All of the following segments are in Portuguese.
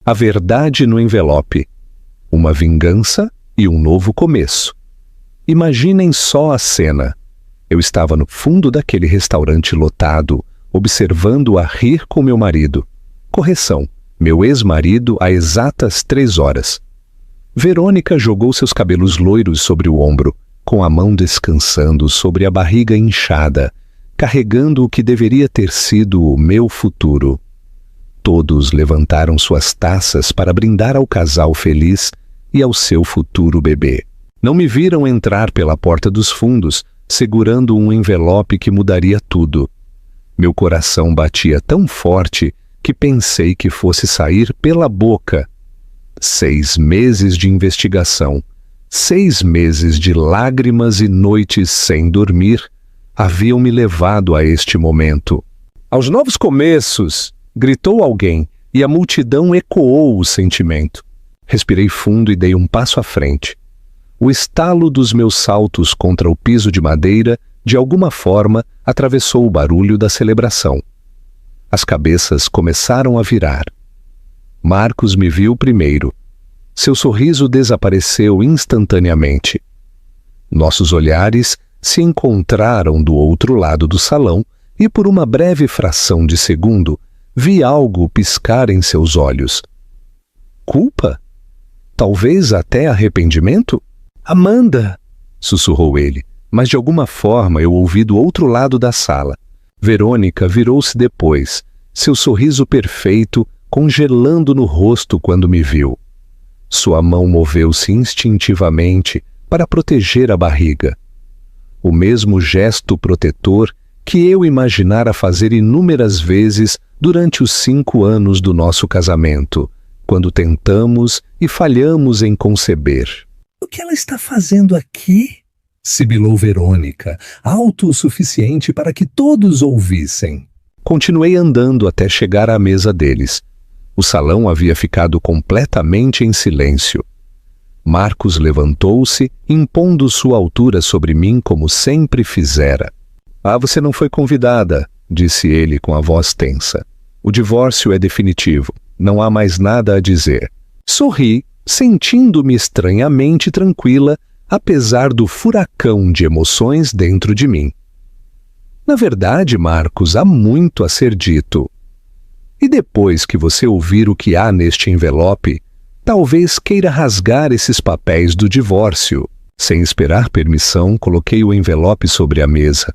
A verdade no envelope. Uma vingança e um novo começo. Imaginem só a cena. Eu estava no fundo daquele restaurante lotado, observando-a rir com meu marido. Correção, meu ex-marido há exatas 3 horas. Verônica jogou seus cabelos loiros sobre o ombro, com a mão descansando sobre a barriga inchada, carregando o que deveria ter sido o meu futuro. Todos levantaram suas taças para brindar ao casal feliz e ao seu futuro bebê. Não me viram entrar pela porta dos fundos, segurando um envelope que mudaria tudo. Meu coração batia tão forte que pensei que fosse sair pela boca. 6 meses de investigação, 6 meses de lágrimas e noites sem dormir haviam me levado a este momento. Aos novos começos! Gritou alguém, e a multidão ecoou o sentimento. Respirei fundo e dei um passo à frente. O estalo dos meus saltos contra o piso de madeira, de alguma forma, atravessou o barulho da celebração. As cabeças começaram a virar. Marcos me viu primeiro. Seu sorriso desapareceu instantaneamente. Nossos olhares se encontraram do outro lado do salão e, por uma breve fração de segundo, vi algo piscar em seus olhos. Culpa? Talvez até arrependimento? Amanda! Sussurrou ele, mas de alguma forma eu ouvi do outro lado da sala. Verônica virou-se depois, seu sorriso perfeito congelando no rosto quando me viu. Sua mão moveu-se instintivamente para proteger a barriga. O mesmo gesto protetor que eu imaginara fazer inúmeras vezes durante os 5 anos do nosso casamento, quando tentamos e falhamos em conceber. O que ela está fazendo aqui? Sibilou Verônica, alto o suficiente para que todos ouvissem. Continuei andando até chegar à mesa deles. O salão havia ficado completamente em silêncio. Marcos levantou-se, impondo sua altura sobre mim como sempre fizera. Ah, você não foi convidada, disse ele com a voz tensa. O divórcio é definitivo, não há mais nada a dizer. Sorri, sentindo-me estranhamente tranquila, apesar do furacão de emoções dentro de mim. Na verdade, Marcos, há muito a ser dito. E depois que você ouvir o que há neste envelope, talvez queira rasgar esses papéis do divórcio. Sem esperar permissão, coloquei o envelope sobre a mesa.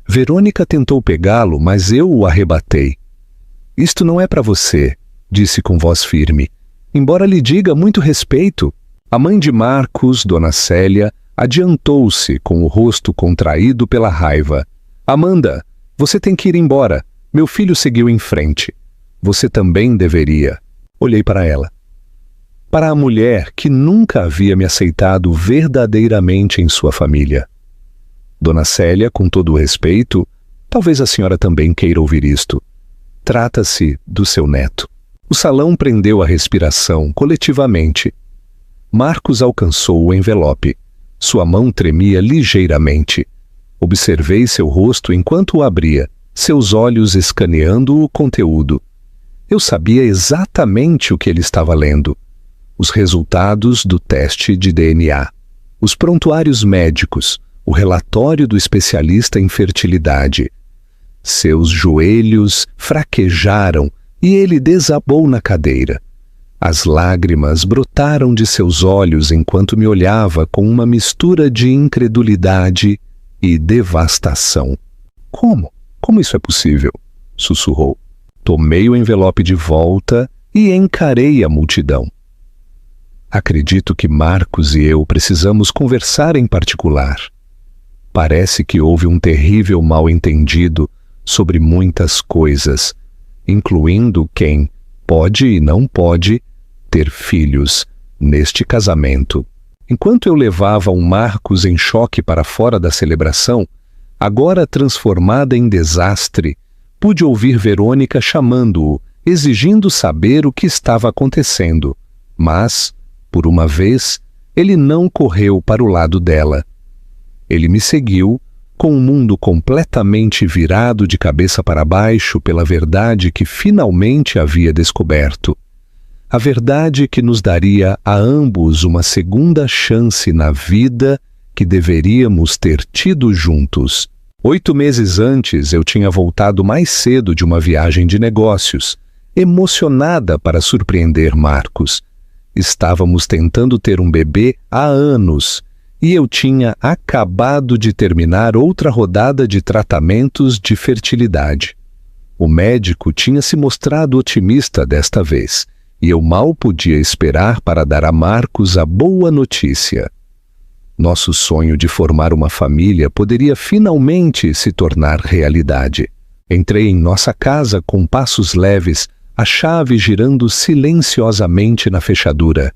Verônica tentou pegá-lo, mas eu o arrebatei. Isto não é para você, disse com voz firme, embora lhe diga muito respeito. A mãe de Marcos, Dona Célia, adiantou-se com o rosto contraído pela raiva. Amanda, você tem que ir embora. Meu filho seguiu em frente. Você também deveria. Olhei para ela. Para a mulher que nunca havia me aceitado verdadeiramente em sua família. Dona Célia, com todo o respeito, talvez a senhora também queira ouvir isto. Trata-se do seu neto. O salão prendeu a respiração coletivamente. Marcos alcançou o envelope. Sua mão tremia ligeiramente. Observei seu rosto enquanto o abria, seus olhos escaneando o conteúdo. Eu sabia exatamente o que ele estava lendo. Os resultados do teste de DNA, os prontuários médicos, o relatório do especialista em fertilidade. Seus joelhos fraquejaram e ele desabou na cadeira. As lágrimas brotaram de seus olhos enquanto me olhava com uma mistura de incredulidade e devastação. Como? Como isso é possível? Sussurrou. Tomei o envelope de volta e encarei a multidão. Acredito que Marcos e eu precisamos conversar em particular. Parece que houve um terrível mal-entendido sobre muitas coisas, incluindo quem pode e não pode ter filhos neste casamento. Enquanto eu levava um Marcos em choque para fora da celebração, agora transformada em desastre, pude ouvir Verônica chamando-o, exigindo saber o que estava acontecendo. Mas, por uma vez, ele não correu para o lado dela. Ele me seguiu, com o mundo completamente virado de cabeça para baixo pela verdade que finalmente havia descoberto. A verdade que nos daria a ambos uma segunda chance na vida que deveríamos ter tido juntos. 8 meses antes, eu tinha voltado mais cedo de uma viagem de negócios, emocionada para surpreender Marcos. Estávamos tentando ter um bebê há anos e eu tinha acabado de terminar outra rodada de tratamentos de fertilidade. O médico tinha se mostrado otimista desta vez e eu mal podia esperar para dar a Marcos a boa notícia. Nosso sonho de formar uma família poderia finalmente se tornar realidade. Entrei em nossa casa com passos leves, a chave girando silenciosamente na fechadura.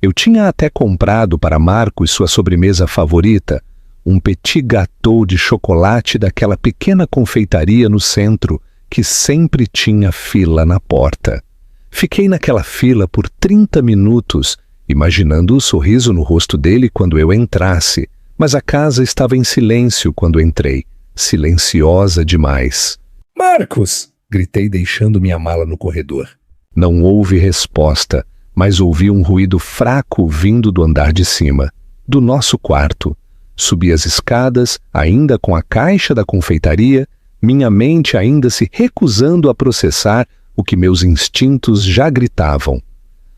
Eu tinha até comprado para Marcos sua sobremesa favorita, um petit gâteau de chocolate daquela pequena confeitaria no centro que sempre tinha fila na porta. Fiquei naquela fila por 30 minutos, imaginando o sorriso no rosto dele quando eu entrasse, mas a casa estava em silêncio quando entrei, silenciosa demais. Marcos! Gritei deixando minha mala no corredor. Não houve resposta, mas ouvi um ruído fraco vindo do andar de cima, do nosso quarto. Subi as escadas, ainda com a caixa da confeitaria, minha mente ainda se recusando a processar o que meus instintos já gritavam.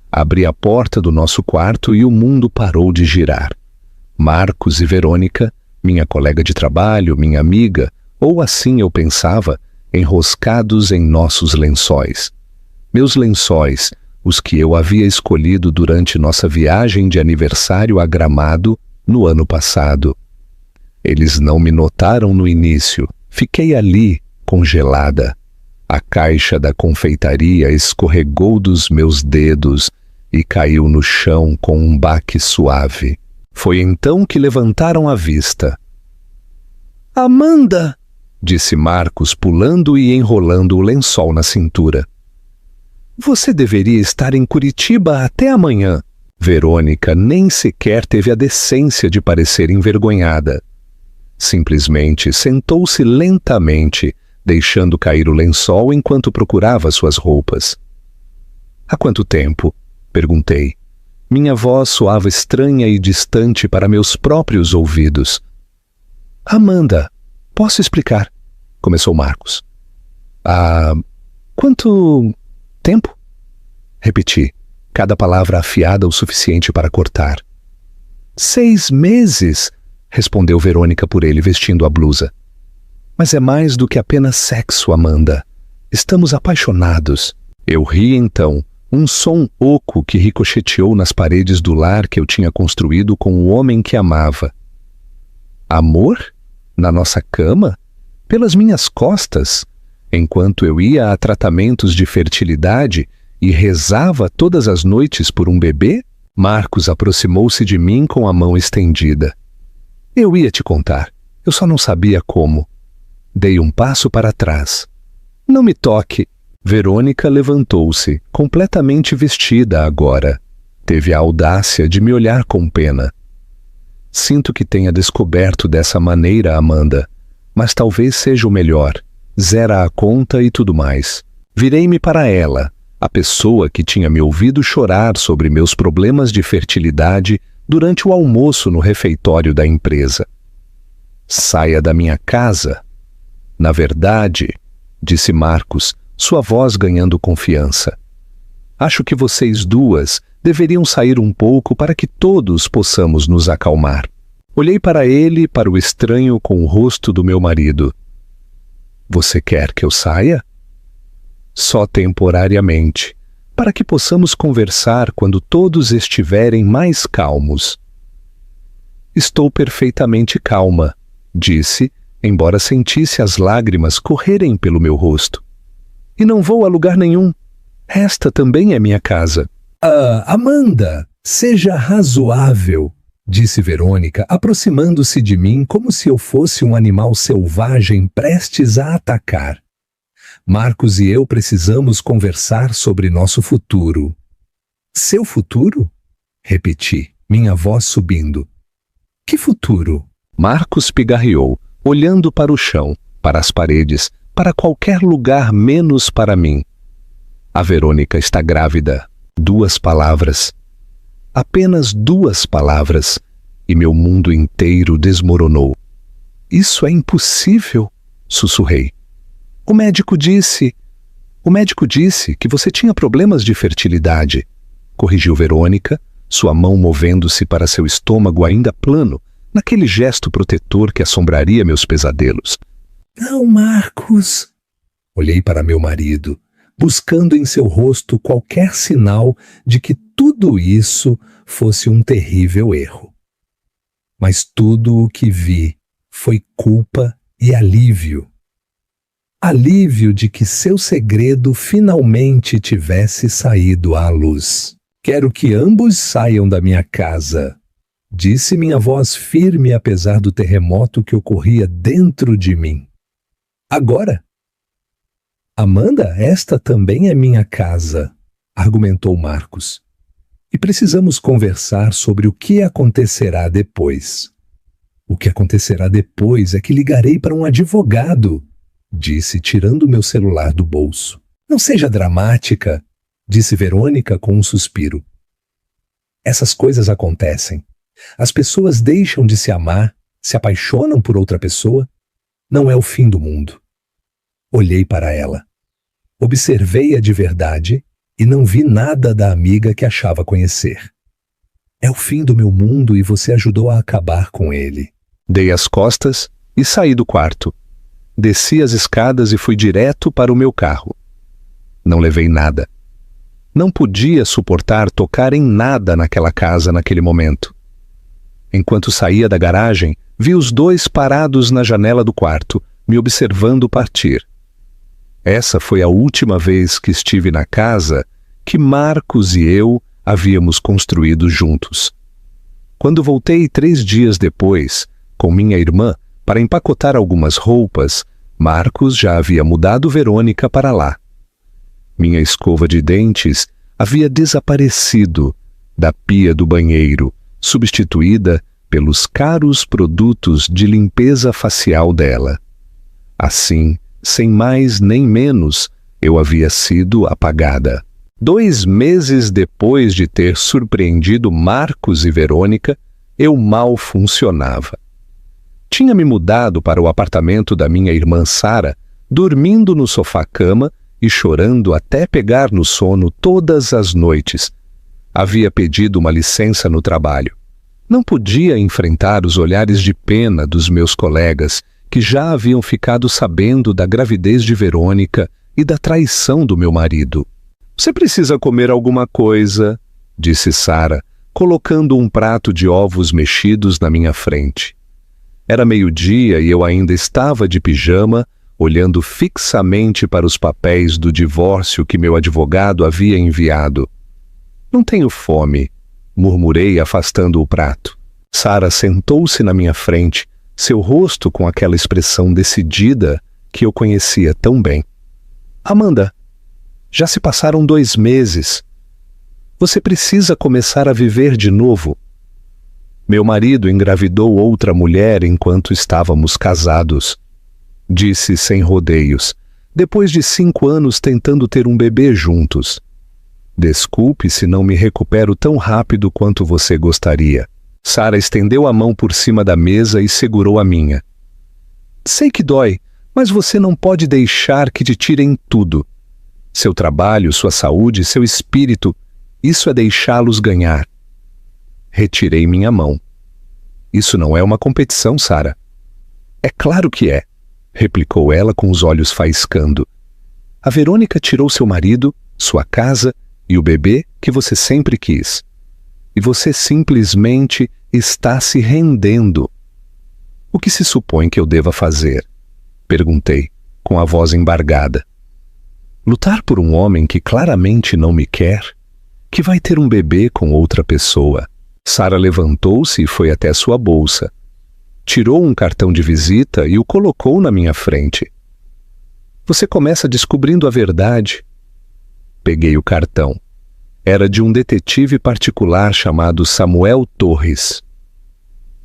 Abri a porta do nosso quarto e o mundo parou de girar. Marcos e Verônica, minha colega de trabalho, minha amiga, ou assim eu pensava, enroscados em nossos lençóis. Meus lençóis, os que eu havia escolhido durante nossa viagem de aniversário a Gramado no ano passado. Eles não me notaram no início. Fiquei ali, congelada. A caixa da confeitaria escorregou dos meus dedos e caiu no chão com um baque suave. Foi então que levantaram a vista. Amanda! Disse Marcos, pulando e enrolando o lençol na cintura. Você deveria estar em Curitiba até amanhã. Verônica nem sequer teve a decência de parecer envergonhada. Simplesmente sentou-se lentamente, deixando cair o lençol enquanto procurava suas roupas. Há quanto tempo? Perguntei. Minha voz soava estranha e distante para meus próprios ouvidos. Amanda, posso explicar? Começou Marcos. Quanto tempo? Repeti, cada palavra afiada o suficiente para cortar. 6 meses, respondeu Verônica por ele vestindo a blusa. Mas é mais do que apenas sexo, Amanda. Estamos apaixonados. Eu ri então, um som oco que ricocheteou nas paredes do lar que eu tinha construído com o homem que amava. Amor? Na nossa cama? Pelas minhas costas? Enquanto eu ia a tratamentos de fertilidade e rezava todas as noites por um bebê? Marcos aproximou-se de mim com a mão estendida. Eu ia te contar, eu só não sabia como. Dei um passo para trás. Não me toque. Verônica levantou-se, completamente vestida agora. Teve a audácia de me olhar com pena. Sinto que tenha descoberto dessa maneira, Amanda, mas talvez seja o melhor. Zera a conta e tudo mais. Virei-me para ela, a pessoa que tinha me ouvido chorar sobre meus problemas de fertilidade durante o almoço no refeitório da empresa. Saia da minha casa. Na verdade, disse Marcos, sua voz ganhando confiança. Acho que vocês duas deveriam sair um pouco para que todos possamos nos acalmar. Olhei para ele e para o estranho com o rosto do meu marido. Você quer que eu saia? Só temporariamente, para que possamos conversar quando todos estiverem mais calmos. Estou perfeitamente calma, disse, embora sentisse as lágrimas correrem pelo meu rosto. E não vou a lugar nenhum. Esta também é minha casa. Amanda, seja razoável, disse Verônica, aproximando-se de mim como se eu fosse um animal selvagem prestes a atacar. Marcos e eu precisamos conversar sobre nosso futuro. Seu futuro? Repeti, minha voz subindo. Que futuro? Marcos pigarreou, olhando para o chão, para as paredes, para qualquer lugar menos para mim. A Verônica está grávida. 2 palavras. Apenas 2 palavras, e meu mundo inteiro desmoronou. Isso é impossível, sussurrei. O médico disse que você tinha problemas de fertilidade, corrigiu Verônica, sua mão movendo-se para seu estômago ainda plano, naquele gesto protetor que assombraria meus pesadelos. Não, Marcos. Olhei para meu marido, buscando em seu rosto qualquer sinal de que tudo isso fosse um terrível erro. Mas tudo o que vi foi culpa e alívio. Alívio de que seu segredo finalmente tivesse saído à luz. Quero que ambos saiam da minha casa, disse minha voz firme apesar do terremoto que ocorria dentro de mim. Agora? Amanda, esta também é minha casa, argumentou Marcos. E precisamos conversar sobre o que acontecerá depois. O que acontecerá depois é que ligarei para um advogado, disse, tirando meu celular do bolso. Não seja dramática, disse Verônica com um suspiro. Essas coisas acontecem. As pessoas deixam de se amar, se apaixonam por outra pessoa. Não é o fim do mundo. Olhei para ela. Observei-a de verdade e não vi nada da amiga que achava conhecer. É o fim do meu mundo e você ajudou a acabar com ele. Dei as costas e saí do quarto. Desci as escadas e fui direto para o meu carro. Não levei nada. Não podia suportar tocar em nada naquela casa naquele momento. Enquanto saía da garagem, vi os 2 parados na janela do quarto, me observando partir. Essa foi a última vez que estive na casa que Marcos e eu havíamos construído juntos. Quando voltei 3 dias depois, com minha irmã, para empacotar algumas roupas, Marcos já havia mudado Verônica para lá. Minha escova de dentes havia desaparecido da pia do banheiro, substituída pelos caros produtos de limpeza facial dela. Assim, sem mais nem menos, eu havia sido apagada. 2 meses depois de ter surpreendido Marcos e Verônica, eu mal funcionava. Tinha me mudado para o apartamento da minha irmã Sara, dormindo no sofá-cama e chorando até pegar no sono todas as noites. Havia pedido uma licença no trabalho. Não podia enfrentar os olhares de pena dos meus colegas, que já haviam ficado sabendo da gravidez de Verônica e da traição do meu marido. Você precisa comer alguma coisa, disse Sara, colocando um prato de ovos mexidos na minha frente. Era meio-dia e eu ainda estava de pijama, olhando fixamente para os papéis do divórcio que meu advogado havia enviado. Não tenho fome, murmurei afastando o prato. Sara sentou-se na minha frente, seu rosto com aquela expressão decidida que eu conhecia tão bem. Amanda, já se passaram 2 meses. Você precisa começar a viver de novo. Meu marido engravidou outra mulher enquanto estávamos casados, disse sem rodeios, depois de 5 anos tentando ter um bebê juntos. Desculpe se não me recupero tão rápido quanto você gostaria. Sara estendeu a mão por cima da mesa e segurou a minha. Sei que dói, mas você não pode deixar que te tirem tudo. Seu trabalho, sua saúde, seu espírito, isso é deixá-los ganhar. Retirei minha mão. Isso não é uma competição, Sara. É claro que é, replicou ela com os olhos faiscando. A Verônica tirou seu marido, sua casa e o bebê que você sempre quis. E você simplesmente está se rendendo. O que se supõe que eu deva fazer? Perguntei, com a voz embargada. Lutar por um homem que claramente não me quer, que vai ter um bebê com outra pessoa. Sara levantou-se e foi até sua bolsa. Tirou um cartão de visita e o colocou na minha frente. Você começa descobrindo a verdade. Peguei o cartão. Era de um detetive particular chamado Samuel Torres.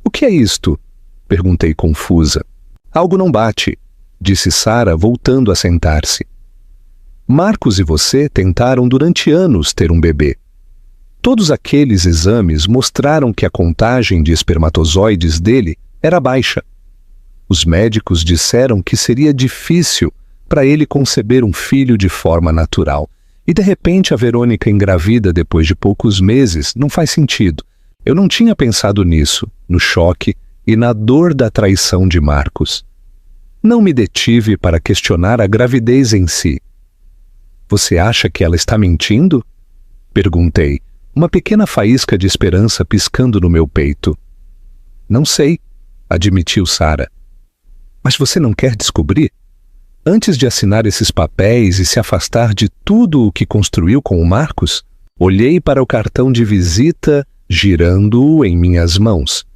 O que é isto? Perguntei confusa. Algo não bate, disse Sara, voltando a sentar-se. Marcos e você tentaram durante anos ter um bebê. Todos aqueles exames mostraram que a contagem de espermatozoides dele era baixa. Os médicos disseram que seria difícil para ele conceber um filho de forma natural. E de repente a Verônica engravida depois de poucos meses não faz sentido. Eu não tinha pensado nisso, no choque e na dor da traição de Marcos. Não me detive para questionar a gravidez em si. Você acha que ela está mentindo? Perguntei, uma pequena faísca de esperança piscando no meu peito. Não sei, admitiu Sara. Mas você não quer descobrir? Antes de assinar esses papéis e se afastar de tudo o que construiu com o Marcos, olhei para o cartão de visita, girando-o em minhas mãos.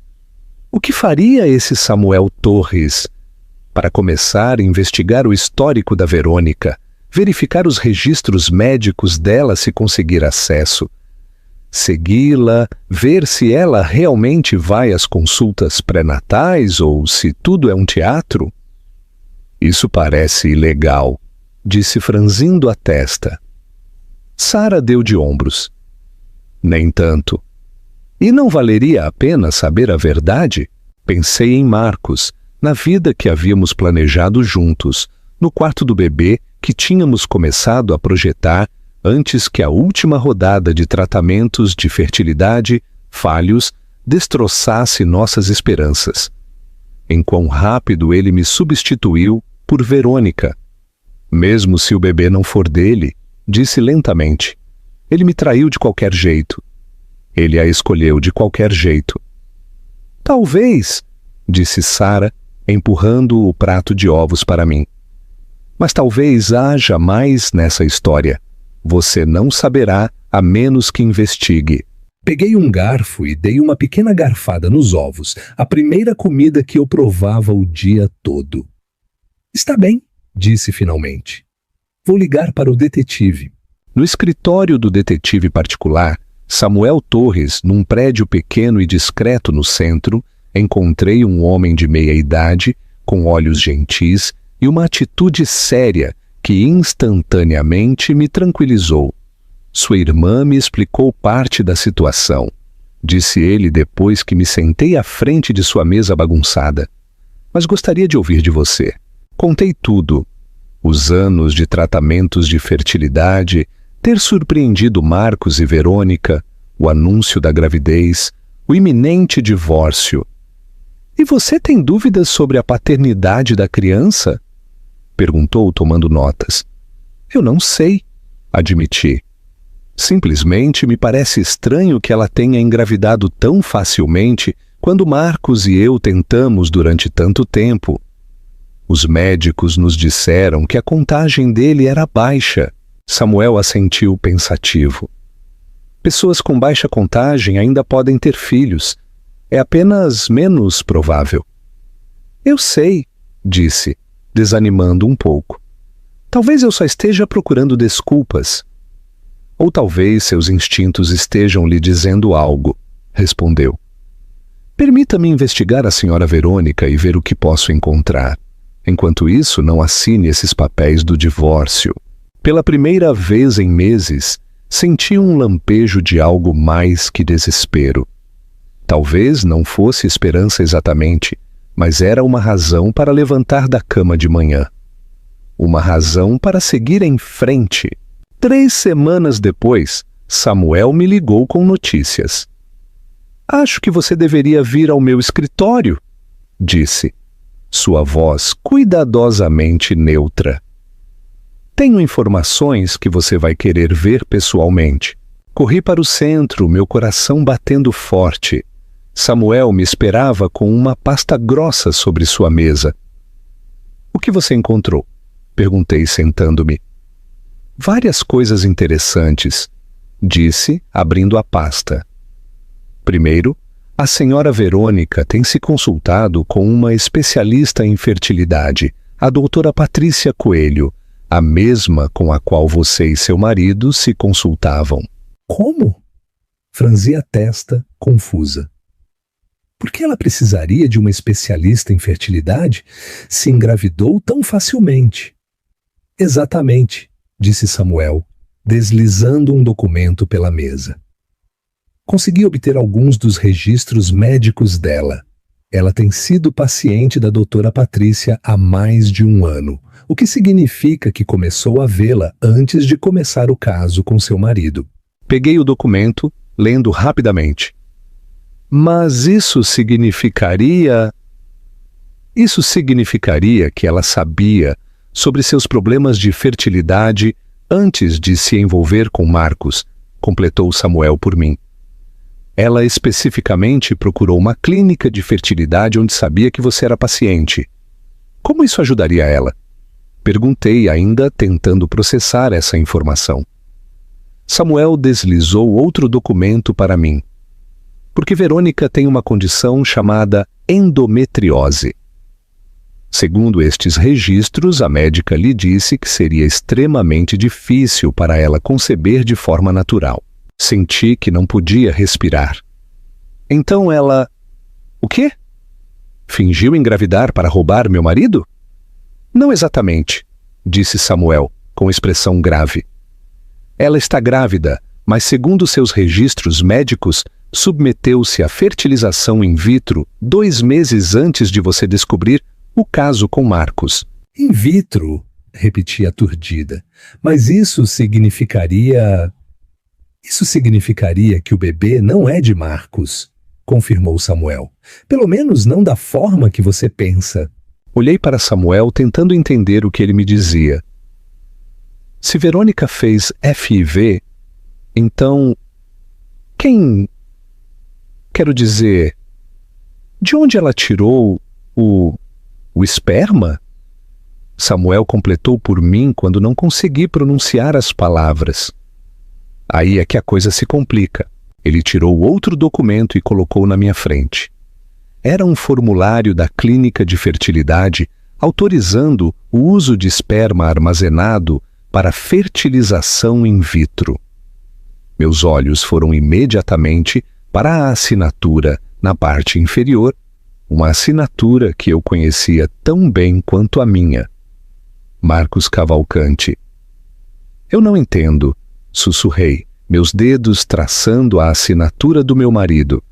O que faria esse Samuel Torres? Para começar, investigar o histórico da Verônica, verificar os registros médicos dela se conseguir acesso, segui-la, ver se ela realmente vai às consultas pré-natais ou se tudo é um teatro. Isso parece ilegal, disse franzindo a testa. Sara deu de ombros. Nem tanto. E não valeria a pena saber a verdade? Pensei em Marcos, na vida que havíamos planejado juntos, no quarto do bebê que tínhamos começado a projetar antes que a última rodada de tratamentos de fertilidade, falhos, destroçasse nossas esperanças. Em quão rápido ele me substituiu por Verônica. Mesmo se o bebê não for dele, disse lentamente, ele me traiu de qualquer jeito. Ele a escolheu de qualquer jeito. Talvez, disse Sara, empurrando o prato de ovos para mim. Mas talvez haja mais nessa história. Você não saberá a menos que investigue. Peguei um garfo e dei uma pequena garfada nos ovos, a primeira comida que eu provava o dia todo. Está bem, disse finalmente. Vou ligar para o detetive. No escritório do detetive particular, Samuel Torres, num prédio pequeno e discreto no centro, encontrei um homem de meia idade, com olhos gentis e uma atitude séria que instantaneamente me tranquilizou. Sua irmã me explicou parte da situação, disse ele depois que me sentei à frente de sua mesa bagunçada. Mas gostaria de ouvir de você. Contei tudo. Os anos de tratamentos de fertilidade, ter surpreendido Marcos e Verônica, o anúncio da gravidez, o iminente divórcio. E você tem dúvidas sobre a paternidade da criança? Perguntou, tomando notas. Eu não sei, admiti. Simplesmente me parece estranho que ela tenha engravidado tão facilmente quando Marcos e eu tentamos durante tanto tempo. Os médicos nos disseram que a contagem dele era baixa. Samuel assentiu pensativo. Pessoas com baixa contagem ainda podem ter filhos. É apenas menos provável. Eu sei, disse, desanimando um pouco. Talvez eu só esteja procurando desculpas. Ou talvez seus instintos estejam lhe dizendo algo, respondeu. Permita-me investigar a senhora Verônica e ver o que posso encontrar. Enquanto isso, não assine esses papéis do divórcio. Pela primeira vez em meses, senti um lampejo de algo mais que desespero. Talvez não fosse esperança exatamente, mas era uma razão para levantar da cama de manhã. Uma razão para seguir em frente. 3 semanas depois, Samuel me ligou com notícias. Acho que você deveria vir ao meu escritório, disse. Sua voz cuidadosamente neutra. Tenho informações que você vai querer ver pessoalmente. Corri para o centro, meu coração batendo forte. Samuel me esperava com uma pasta grossa sobre sua mesa. O que você encontrou? Perguntei sentando-me. Várias coisas interessantes, disse, abrindo a pasta. Primeiro, a senhora Verônica tem se consultado com uma especialista em fertilidade, a doutora Patrícia Coelho, a mesma com a qual você e seu marido se consultavam. Como? Franzi a testa, confusa. Por que ela precisaria de uma especialista em fertilidade se engravidou tão facilmente? Exatamente, disse Samuel, deslizando um documento pela mesa. Consegui obter alguns dos registros médicos dela. Ela tem sido paciente da doutora Patrícia há mais de 1 ano, o que significa que começou a vê-la antes de começar o caso com seu marido. Peguei o documento, lendo rapidamente. Mas isso significaria que ela sabia sobre seus problemas de fertilidade antes de se envolver com Marcos, completou Samuel por mim. Ela especificamente procurou uma clínica de fertilidade onde sabia que você era paciente. Como isso ajudaria ela? Perguntei, ainda tentando processar essa informação. Samuel deslizou outro documento para mim. Porque Verônica tem uma condição chamada endometriose. Segundo estes registros, a médica lhe disse que seria extremamente difícil para ela conceber de forma natural. Senti que não podia respirar. Então ela... O quê? Fingiu engravidar para roubar meu marido? Não exatamente, disse Samuel, com expressão grave. Ela está grávida, mas segundo seus registros médicos, submeteu-se à fertilização in vitro 2 meses antes de você descobrir o caso com Marcos. In vitro, repeti aturdida. Mas isso significaria que o bebê não é de Marcos, confirmou Samuel. Pelo menos não da forma que você pensa. Olhei para Samuel tentando entender o que ele me dizia. Se Verônica fez FIV, então... Quero dizer... De onde ela tirou o esperma? Samuel completou por mim quando não consegui pronunciar as palavras. Aí é que a coisa se complica. Ele tirou outro documento e colocou na minha frente. Era um formulário da clínica de fertilidade autorizando o uso de esperma armazenado para fertilização in vitro. Meus olhos foram imediatamente para a assinatura na parte inferior, uma assinatura que eu conhecia tão bem quanto a minha. Marcos Cavalcante. Eu não entendo, sussurrei, meus dedos traçando a assinatura do meu marido.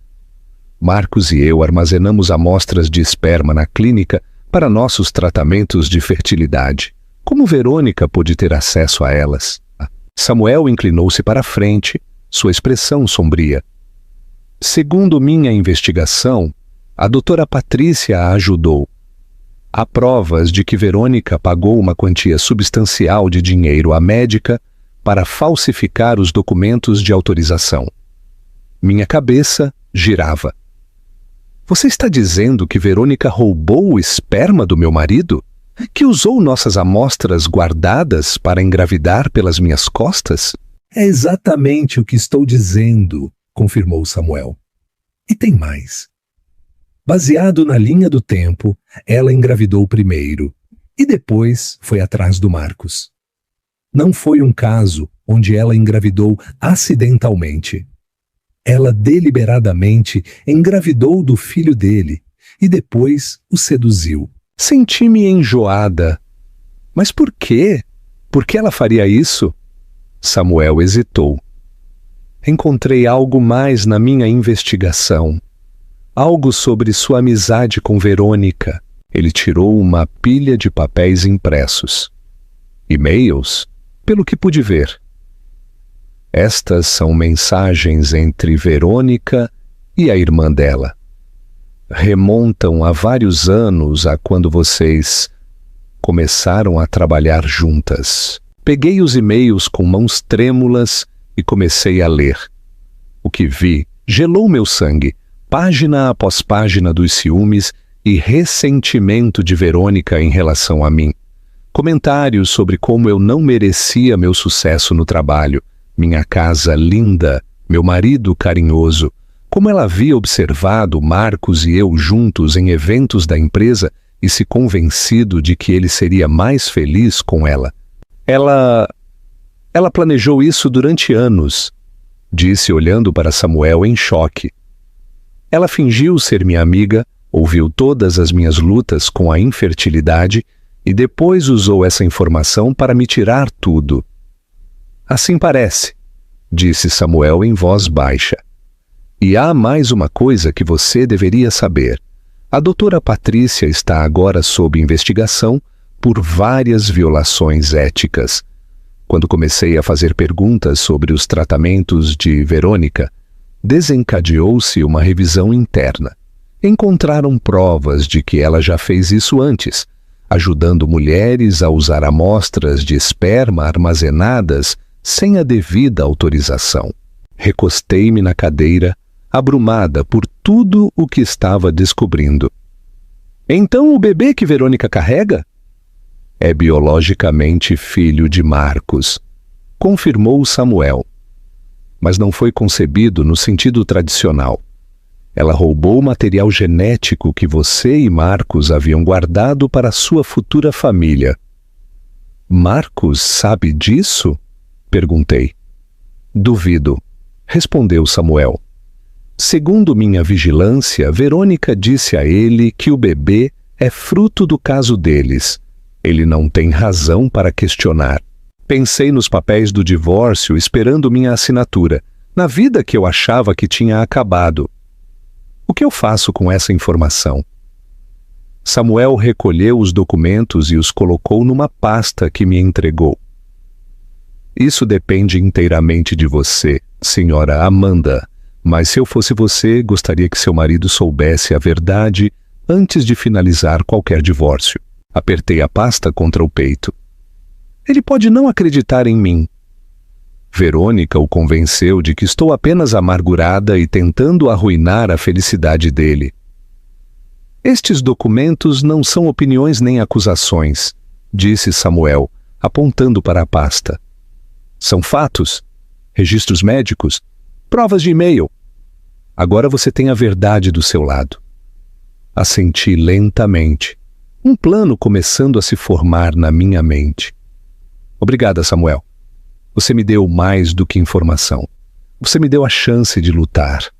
Marcos e eu armazenamos amostras de esperma na clínica para nossos tratamentos de fertilidade. Como Verônica pôde ter acesso a elas? Samuel inclinou-se para a frente, sua expressão sombria. Segundo minha investigação, a doutora Patrícia a ajudou. Há provas de que Verônica pagou uma quantia substancial de dinheiro à médica para falsificar os documentos de autorização. Minha cabeça girava. Você está dizendo que Verônica roubou o esperma do meu marido? Que usou nossas amostras guardadas para engravidar pelas minhas costas? É exatamente o que estou dizendo, confirmou Samuel. E tem mais. Baseado na linha do tempo, ela engravidou primeiro e depois foi atrás do Marcos. Não foi um caso onde ela engravidou acidentalmente. Ela deliberadamente engravidou do filho dele e depois o seduziu. Senti-me enjoada. Mas por quê? Por que ela faria isso? Samuel hesitou. Encontrei algo mais na minha investigação. Algo sobre sua amizade com Verônica. Ele tirou uma pilha de papéis impressos. E-mails, pelo que pude ver. Estas são mensagens entre Verônica e a irmã dela. Remontam a vários anos a quando vocês começaram a trabalhar juntas. Peguei os e-mails com mãos trêmulas e comecei a ler. O que vi gelou meu sangue, página após página dos ciúmes e ressentimento de Verônica em relação a mim. Comentários sobre como eu não merecia meu sucesso no trabalho, minha casa linda, meu marido carinhoso, como ela havia observado Marcos e eu juntos em eventos da empresa e se convencido de que ele seria mais feliz com ela. Ela planejou isso durante anos, disse olhando para Samuel em choque. Ela fingiu ser minha amiga, ouviu todas as minhas lutas com a infertilidade e depois usou essa informação para me tirar tudo. Assim parece, disse Samuel em voz baixa. E há mais uma coisa que você deveria saber. A doutora Patrícia está agora sob investigação por várias violações éticas. Quando comecei a fazer perguntas sobre os tratamentos de Verônica, desencadeou-se uma revisão interna. Encontraram provas de que ela já fez isso antes, ajudando mulheres a usar amostras de esperma armazenadas sem a devida autorização. Recostei-me na cadeira, abrumada por tudo o que estava descobrindo. Então o bebê que Verônica carrega? É biologicamente filho de Marcos, confirmou Samuel. Mas não foi concebido no sentido tradicional. Ela roubou o material genético que você e Marcos haviam guardado para sua futura família. Marcos sabe disso? Perguntei. Duvido, respondeu Samuel. Segundo minha vigilância, Verônica disse a ele que o bebê é fruto do caso deles. Ele não tem razão para questionar. Pensei nos papéis do divórcio esperando minha assinatura, na vida que eu achava que tinha acabado. O que eu faço com essa informação? Samuel recolheu os documentos e os colocou numa pasta que me entregou. Isso depende inteiramente de você, senhora Amanda. Mas se eu fosse você, gostaria que seu marido soubesse a verdade antes de finalizar qualquer divórcio. Apertei a pasta contra o peito. Ele pode não acreditar em mim. Verônica o convenceu de que estou apenas amargurada e tentando arruinar a felicidade dele. Estes documentos não são opiniões nem acusações, disse Samuel, apontando para a pasta. São fatos, registros médicos, provas de e-mail. Agora você tem a verdade do seu lado. Assenti lentamente, um plano começando a se formar na minha mente. Obrigada, Samuel. Você me deu mais do que informação. Você me deu a chance de lutar.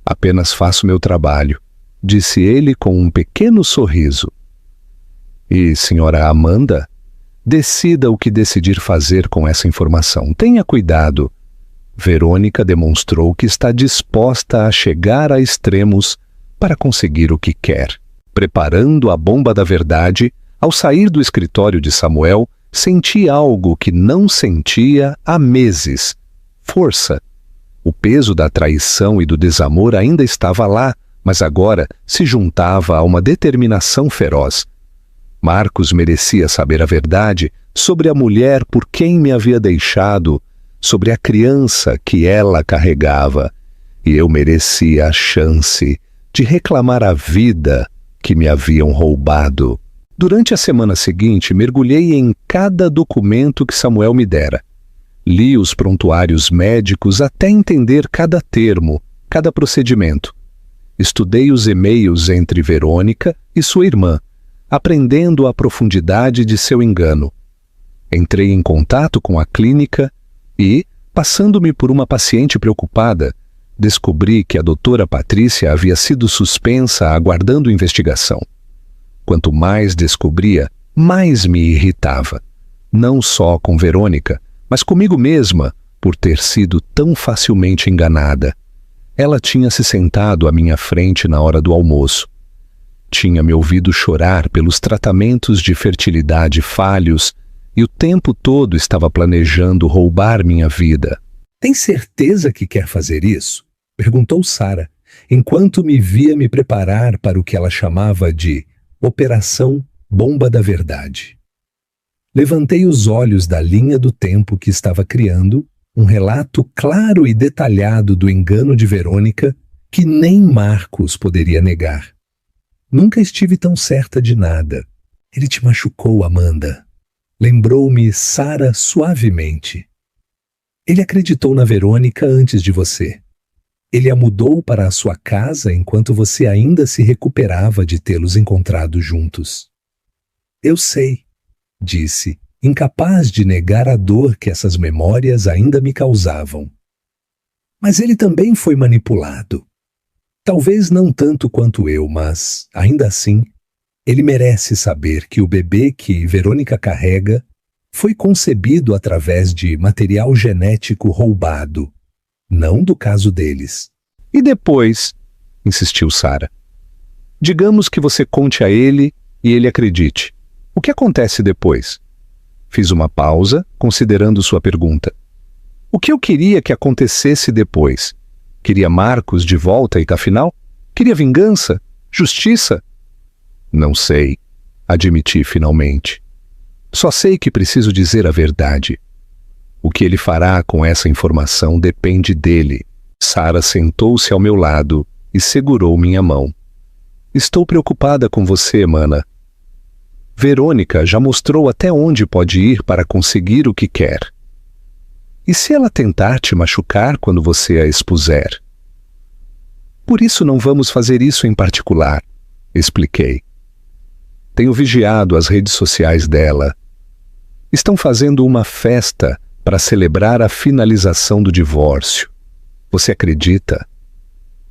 Apenas faço meu trabalho, disse ele com um pequeno sorriso. E, senhora Amanda, decida o que decidir fazer com essa informação. Tenha cuidado. Verônica demonstrou que está disposta a chegar a extremos para conseguir o que quer. Preparando a bomba da verdade, ao sair do escritório de Samuel, senti algo que não sentia há meses. Força. O peso da traição e do desamor ainda estava lá, mas agora se juntava a uma determinação feroz. Marcos merecia saber a verdade sobre a mulher por quem me havia deixado, sobre a criança que ela carregava, e eu merecia a chance de reclamar a vida que me haviam roubado. Durante a semana seguinte, mergulhei em cada documento que Samuel me dera. Li os prontuários médicos até entender cada termo, cada procedimento. Estudei os e-mails entre Verônica e sua irmã, aprendendo a profundidade de seu engano. Entrei em contato com a clínica e, passando-me por uma paciente preocupada, descobri que a doutora Patrícia havia sido suspensa aguardando investigação. Quanto mais descobria, mais me irritava. Não só com Verônica, mas comigo mesma, por ter sido tão facilmente enganada. Ela tinha se sentado à minha frente na hora do almoço. Tinha me ouvido chorar pelos tratamentos de fertilidade falhos e o tempo todo estava planejando roubar minha vida. Tem certeza que quer fazer isso? Perguntou Sara, enquanto me via me preparar para o que ela chamava de Operação Bomba da Verdade. Levantei os olhos da linha do tempo que estava criando, um relato claro e detalhado do engano de Verônica que nem Marcos poderia negar. Nunca estive tão certa de nada. Ele te machucou, Amanda. Lembrou-me Sara suavemente. Ele acreditou na Verônica antes de você. Ele a mudou para a sua casa enquanto você ainda se recuperava de tê-los encontrado juntos. Eu sei, disse, incapaz de negar a dor que essas memórias ainda me causavam. Mas ele também foi manipulado. Talvez não tanto quanto eu, mas, ainda assim, ele merece saber que o bebê que Verônica carrega foi concebido através de material genético roubado, não do caso deles. E depois, insistiu Sara. Digamos que você conte a ele e ele acredite. O que acontece depois? Fiz uma pausa, considerando sua pergunta. O que eu queria que acontecesse depois? Queria Marcos de volta e afinal? Queria vingança? Justiça? Não sei, admiti finalmente. Só sei que preciso dizer a verdade. O que ele fará com essa informação depende dele. Sara sentou-se ao meu lado e segurou minha mão. Estou preocupada com você, mana. Verônica já mostrou até onde pode ir para conseguir o que quer. E se ela tentar te machucar quando você a expuser? Por isso não vamos fazer isso em particular, expliquei. Tenho vigiado as redes sociais dela. Estão fazendo uma festa para celebrar a finalização do divórcio. Você acredita?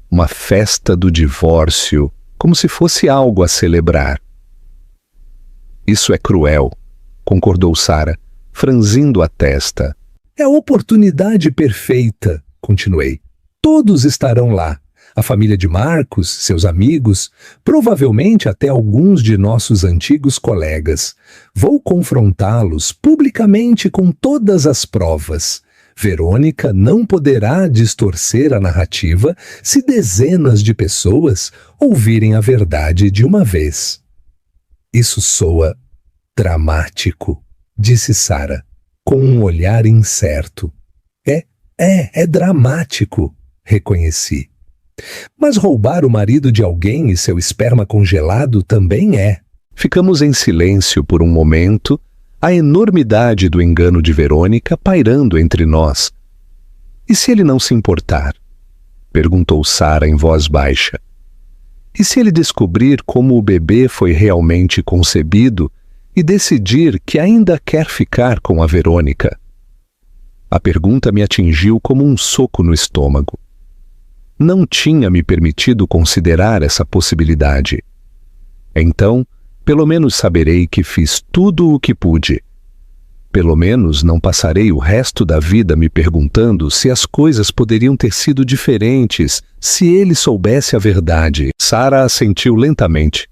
Uma festa do divórcio, como se fosse algo a celebrar. Isso é cruel, concordou Sara, franzindo a testa. É a oportunidade perfeita, continuei. Todos estarão lá. A família de Marcos, seus amigos, provavelmente até alguns de nossos antigos colegas. Vou confrontá-los publicamente com todas as provas. Verônica não poderá distorcer a narrativa se dezenas de pessoas ouvirem a verdade de uma vez. Isso soa dramático, disse Sara, com um olhar incerto. É dramático, reconheci. Mas roubar o marido de alguém e seu esperma congelado também é. Ficamos em silêncio por um momento, a enormidade do engano de Verônica pairando entre nós. E se ele não se importar? Perguntou Sara em voz baixa. E se ele descobrir como o bebê foi realmente concebido e decidir que ainda quer ficar com a Verônica? A pergunta me atingiu como um soco no estômago. Não tinha me permitido considerar essa possibilidade. Então, pelo menos saberei que fiz tudo o que pude. Pelo menos não passarei o resto da vida me perguntando se as coisas poderiam ter sido diferentes se ele soubesse a verdade. Sara assentiu lentamente.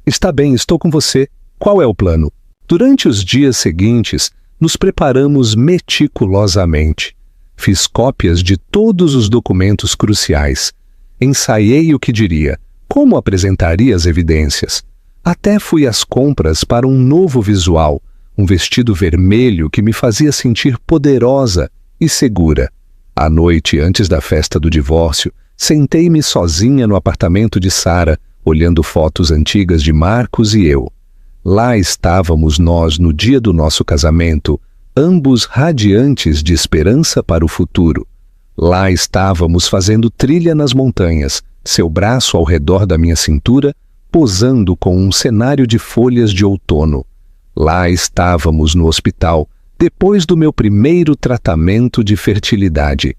Está bem, estou com você. Qual é o plano? Durante os dias seguintes, nos preparamos meticulosamente. Fiz cópias de todos os documentos cruciais. Ensaiei o que diria, como apresentaria as evidências. Até fui às compras para um novo visual, um vestido vermelho que me fazia sentir poderosa e segura. À noite, antes da festa do divórcio, sentei-me sozinha no apartamento de Sara, olhando fotos antigas de Marcos e eu. Lá estávamos nós no dia do nosso casamento, ambos radiantes de esperança para o futuro. Lá estávamos fazendo trilha nas montanhas, seu braço ao redor da minha cintura, posando com um cenário de folhas de outono. Lá estávamos no hospital, depois do meu primeiro tratamento de fertilidade.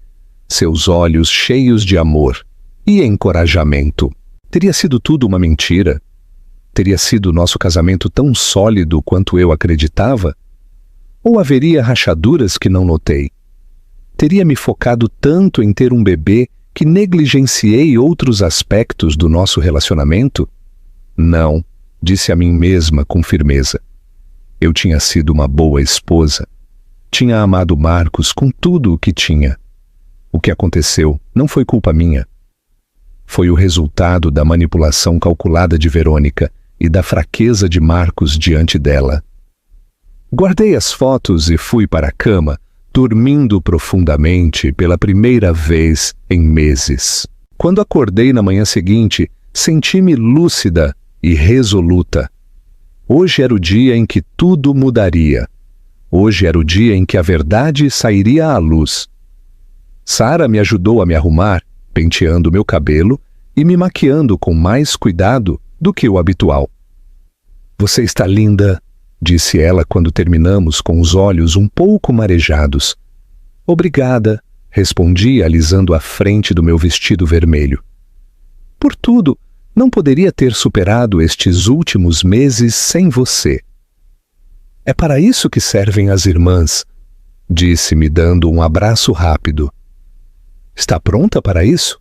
Seus olhos cheios de amor e encorajamento. Teria sido tudo uma mentira? Teria sido nosso casamento tão sólido quanto eu acreditava? Ou haveria rachaduras que não notei? Teria me focado tanto em ter um bebê que negligenciei outros aspectos do nosso relacionamento? Não, disse a mim mesma com firmeza. Eu tinha sido uma boa esposa. Tinha amado Marcos com tudo o que tinha. O que aconteceu não foi culpa minha. Foi o resultado da manipulação calculada de Verônica e da fraqueza de Marcos diante dela. Guardei as fotos e fui para a cama, dormindo profundamente pela primeira vez em meses. Quando acordei na manhã seguinte, senti-me lúcida e resoluta. Hoje era o dia em que tudo mudaria. Hoje era o dia em que a verdade sairia à luz. Sara me ajudou a me arrumar, penteando meu cabelo e me maquiando com mais cuidado do que o habitual. Você está linda, disse ela quando terminamos com os olhos um pouco marejados. Obrigada, respondi alisando a frente do meu vestido vermelho. Por tudo, não poderia ter superado estes últimos meses sem você. É para isso que servem as irmãs, disse-me dando um abraço rápido. Está pronta para isso?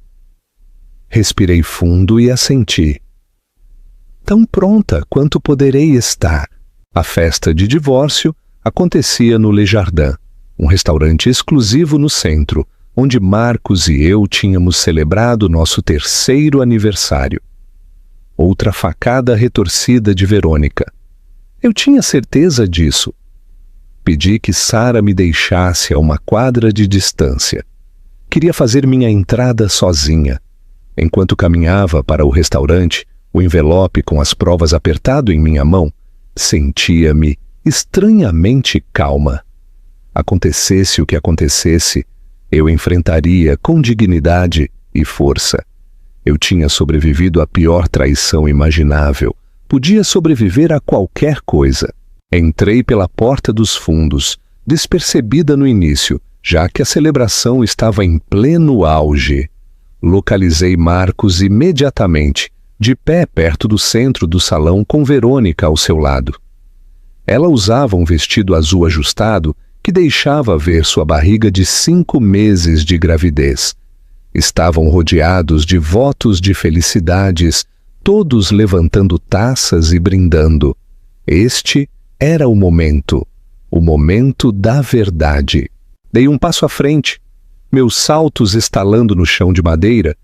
Respirei fundo e assenti. Tão pronta quanto poderei estar. A festa de divórcio acontecia no Le Jardin, um restaurante exclusivo no centro, onde Marcos e eu tínhamos celebrado nosso 3º aniversário. Outra facada retorcida de Verônica. Eu tinha certeza disso. Pedi que Sara me deixasse a uma quadra de distância. Queria fazer minha entrada sozinha. Enquanto caminhava para o restaurante, o envelope com as provas apertado em minha mão, sentia-me estranhamente calma. Acontecesse o que acontecesse, eu enfrentaria com dignidade e força. Eu tinha sobrevivido à pior traição imaginável. Podia sobreviver a qualquer coisa. Entrei pela porta dos fundos, despercebida no início, já que a celebração estava em pleno auge. Localizei Marcos imediatamente, de pé perto do centro do salão com Verônica ao seu lado. Ela usava um vestido azul ajustado que deixava ver sua barriga de 5 meses de gravidez. Estavam rodeados de votos de felicidades, todos levantando taças e brindando. Este era o momento da verdade. Dei um passo à frente, meus saltos estalando no chão de madeira,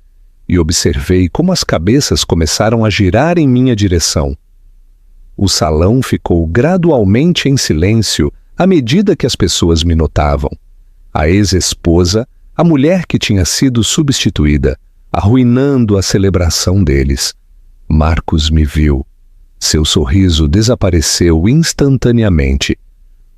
e observei como as cabeças começaram a girar em minha direção. O salão ficou gradualmente em silêncio à medida que as pessoas me notavam. A ex-esposa, a mulher que tinha sido substituída, arruinando a celebração deles. Marcos me viu. Seu sorriso desapareceu instantaneamente.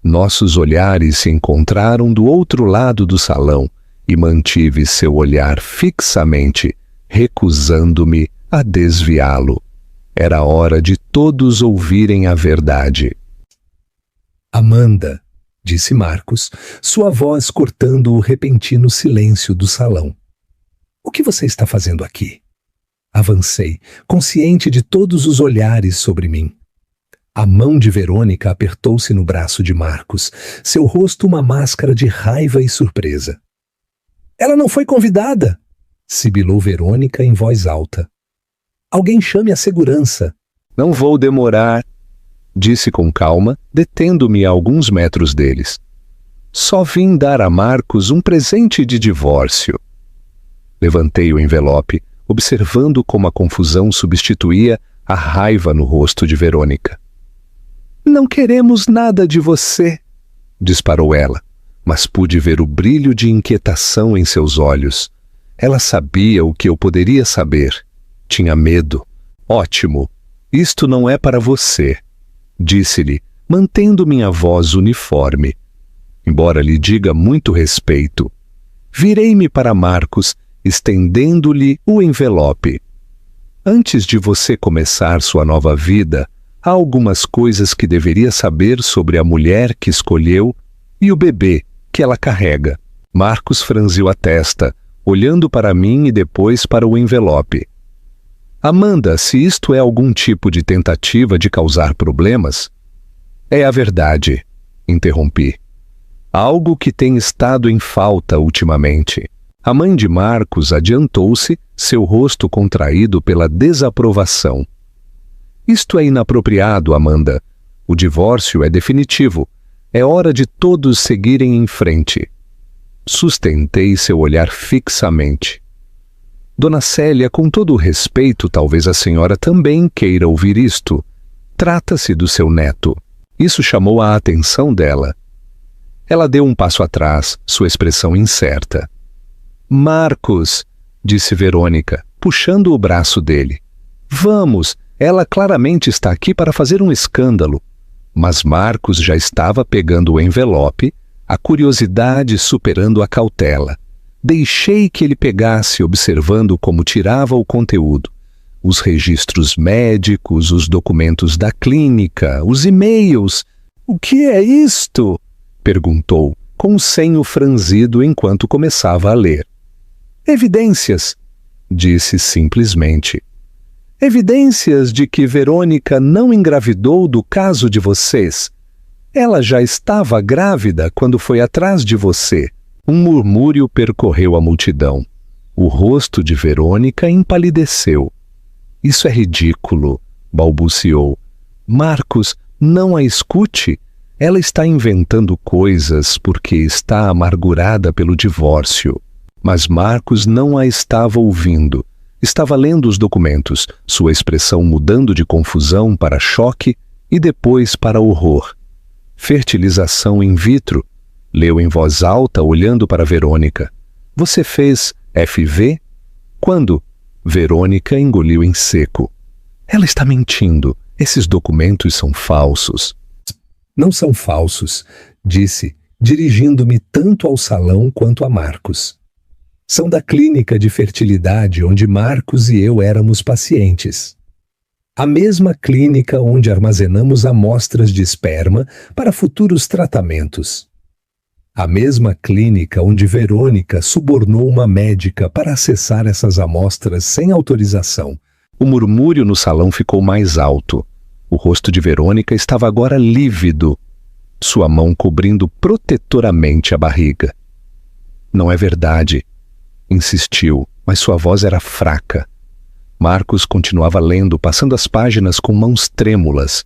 Nossos olhares se encontraram do outro lado do salão e mantive seu olhar fixamente, recusando-me a desviá-lo. Era hora de todos ouvirem a verdade. Amanda, disse Marcos, sua voz cortando o repentino silêncio do salão. O que você está fazendo aqui? Avancei, consciente de todos os olhares sobre mim. A mão de Verônica apertou-se no braço de Marcos, seu rosto uma máscara de raiva e surpresa. Ela não foi convidada, sibilou Verônica em voz alta. Alguém chame a segurança. Não vou demorar, disse com calma, detendo-me a alguns metros deles. Só vim dar a Marcos um presente de divórcio. Levantei o envelope, observando como a confusão substituía a raiva no rosto de Verônica. Não queremos nada de você, disparou ela, mas pude ver o brilho de inquietação em seus olhos. Ela sabia o que eu poderia saber. Tinha medo. Ótimo, isto não é para você, disse-lhe, mantendo minha voz uniforme. Embora lhe diga muito respeito. Virei-me para Marcos, estendendo-lhe o envelope. Antes de você começar sua nova vida, há algumas coisas que deveria saber sobre a mulher que escolheu e o bebê que ela carrega. Marcos franziu a testa, olhando para mim e depois para o envelope. Amanda, se isto é algum tipo de tentativa de causar problemas... É a verdade, interrompi. Algo que tem estado em falta ultimamente. A mãe de Marcos adiantou-se, seu rosto contraído pela desaprovação. Isto é inapropriado, Amanda. O divórcio é definitivo. É hora de todos seguirem em frente. Sustentei seu olhar fixamente. Dona Célia, com todo o respeito, talvez a senhora também queira ouvir isto. Trata-se do seu neto. Isso chamou a atenção dela. Ela deu um passo atrás, sua expressão incerta. Marcos, disse Verônica, puxando o braço dele. Vamos, ela claramente está aqui para fazer um escândalo. Mas Marcos já estava pegando o envelope, a curiosidade superando a cautela. Deixei que ele pegasse, observando como tirava o conteúdo. Os registros médicos, os documentos da clínica, os e-mails. O que é isto? Perguntou, com o senho franzido enquanto começava a ler. Evidências, disse simplesmente. Evidências de que Verônica não engravidou do caso de vocês. Ela já estava grávida quando foi atrás de você. Um murmúrio percorreu a multidão. O rosto de Verônica empalideceu. Isso é ridículo, balbuciou. Marcos, não a escute. Ela está inventando coisas porque está amargurada pelo divórcio. Mas Marcos não a estava ouvindo. Estava lendo os documentos, sua expressão mudando de confusão para choque e depois para horror. Fertilização in vitro. Leu em voz alta, olhando para Verônica. Você fez FV? Quando? Verônica engoliu em seco. Ela está mentindo. Esses documentos são falsos. Não são falsos, disse, dirigindo-me tanto ao salão quanto a Marcos. São da clínica de fertilidade onde Marcos e eu éramos pacientes. A mesma clínica onde armazenamos amostras de esperma para futuros tratamentos. A mesma clínica onde Verônica subornou uma médica para acessar essas amostras sem autorização. O murmúrio no salão ficou mais alto. O rosto de Verônica estava agora lívido, sua mão cobrindo protetoramente a barriga. Não é verdade, insistiu, mas sua voz era fraca. Marcos continuava lendo, passando as páginas com mãos trêmulas.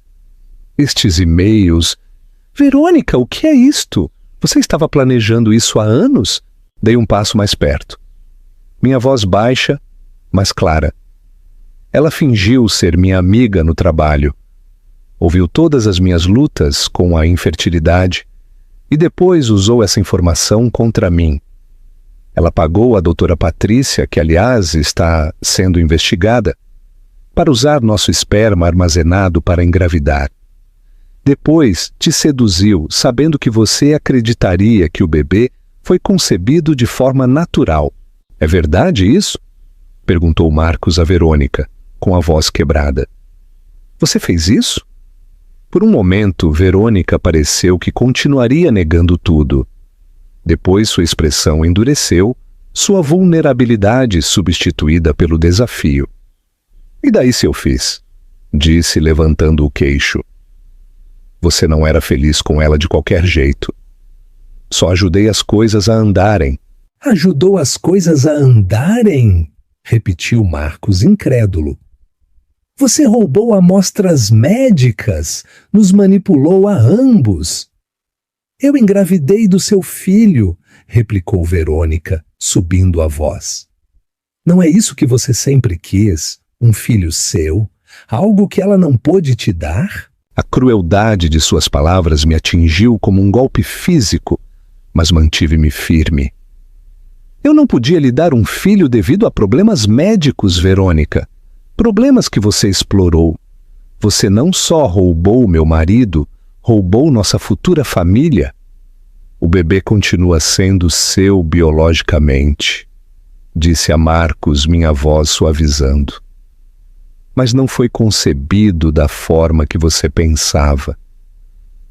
Estes e-mails... Verônica, o que é isto? Você estava planejando isso há anos? Dei um passo mais perto. Minha voz baixa, mas clara. Ela fingiu ser minha amiga no trabalho. Ouviu todas as minhas lutas com a infertilidade e depois usou essa informação contra mim. Ela pagou a doutora Patrícia, que aliás está sendo investigada, para usar nosso esperma armazenado para engravidar. Depois te seduziu, sabendo que você acreditaria que o bebê foi concebido de forma natural. É verdade isso? Perguntou Marcos a Verônica, com a voz quebrada. Você fez isso? Por um momento, Verônica pareceu que continuaria negando tudo. Depois sua expressão endureceu, sua vulnerabilidade substituída pelo desafio. E daí se eu fiz? Disse, levantando o queixo. Você não era feliz com ela de qualquer jeito. Só ajudei as coisas a andarem. Ajudou as coisas a andarem? Repetiu Marcos, incrédulo. Você roubou amostras médicas, nos manipulou a ambos. Eu engravidei do seu filho, replicou Verônica, subindo a voz. Não é isso que você sempre quis, um filho seu, algo que ela não pôde te dar? A crueldade de suas palavras me atingiu como um golpe físico, mas mantive-me firme. Eu não podia lhe dar um filho devido a problemas médicos, Verônica. Problemas que você explorou. Você não só roubou meu marido, roubou nossa futura família. O bebê continua sendo seu biologicamente, disse a Marcos, minha voz suavizando. Mas não foi concebido da forma que você pensava.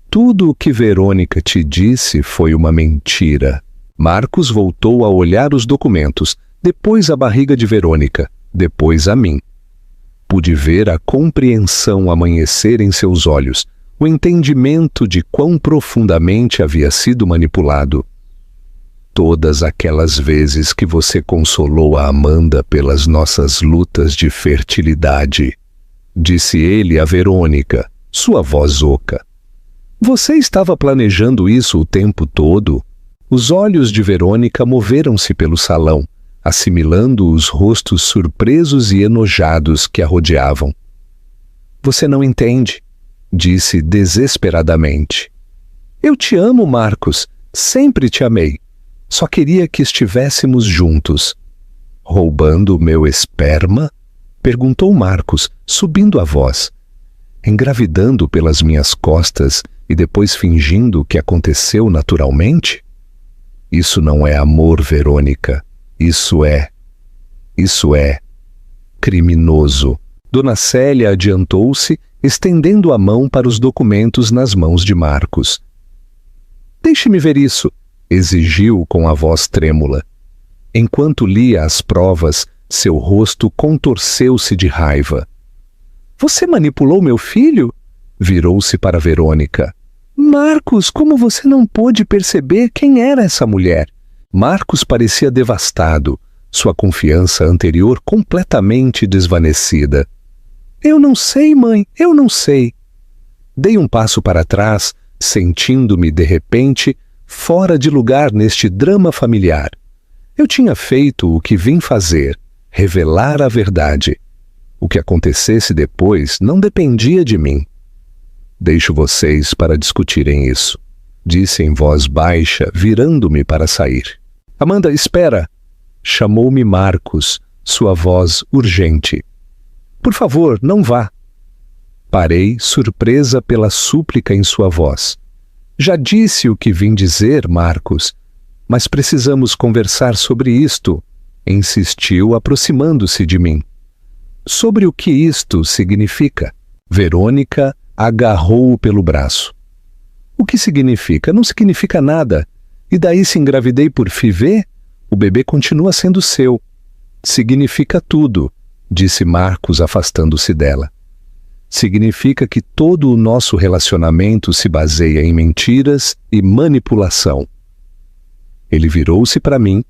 Tudo o que Verônica te disse foi uma mentira. Marcos voltou a olhar os documentos, depois a barriga de Verônica, depois a mim. Pude ver a compreensão amanhecer em seus olhos, o entendimento de quão profundamente havia sido manipulado. Todas aquelas vezes que você consolou a Amanda pelas nossas lutas de fertilidade, disse ele a Verônica, sua voz oca. Você estava planejando isso o tempo todo? Os olhos de Verônica moveram-se pelo salão, assimilando os rostos surpresos e enojados que a rodeavam. Você não entende, disse desesperadamente. Eu te amo, Marcos, sempre te amei. Só queria que estivéssemos juntos. Roubando meu esperma? Perguntou Marcos, subindo a voz. Engravidando pelas minhas costas e depois fingindo que aconteceu naturalmente? Isso não é amor, Verônica. Isso é criminoso. Dona Célia adiantou-se, estendendo a mão para os documentos nas mãos de Marcos. Deixe-me ver isso, exigiu com a voz trêmula. Enquanto lia as provas, seu rosto contorceu-se de raiva. Você manipulou meu filho? Virou-se para Verônica. Marcos, como você não pôde perceber quem era essa mulher? Marcos parecia devastado. sua confiança anterior completamente desvanecida. Eu não sei, mãe, eu não sei. Dei um passo para trás, sentindo-me, de repente, fora de lugar neste drama familiar. Eu tinha feito o que vim fazer, revelar a verdade. O que acontecesse depois não dependia de mim. Deixo vocês para discutirem isso, disse em voz baixa, virando-me para sair. Amanda, espera! Chamou-me Marcos, sua voz urgente. Por favor, não vá. Parei, surpresa pela súplica em sua voz. Já disse o que vim dizer, Marcos, mas precisamos conversar sobre isto, insistiu, aproximando-se de mim. Sobre o que isto significa? Verônica agarrou-o pelo braço. O que significa? Não significa nada. E daí se engravidei por FIV? O bebê continua sendo seu. Significa tudo, disse Marcos, afastando-se dela. Significa que todo o nosso relacionamento se baseia em mentiras e manipulação. Ele virou-se para mim,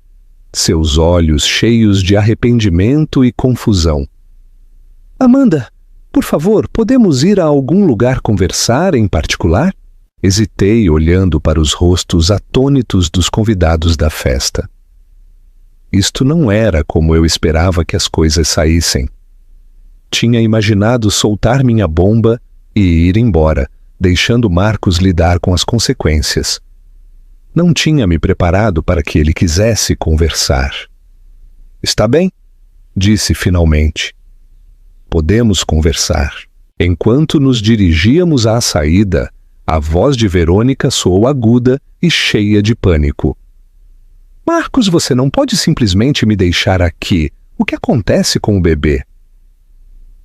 seus olhos cheios de arrependimento e confusão. Amanda, por favor, podemos ir a algum lugar conversar em particular? Hesitei, olhando para os rostos atônitos dos convidados da festa. Isto não era como eu esperava que as coisas saíssem. Tinha imaginado soltar minha bomba e ir embora, deixando Marcos lidar com as consequências. Não tinha me preparado para que ele quisesse conversar. Está bem, disse finalmente. Podemos conversar. Enquanto nos dirigíamos à saída, a voz de Verônica soou aguda e cheia de pânico. Marcos, você não pode simplesmente me deixar aqui. O que acontece com o bebê?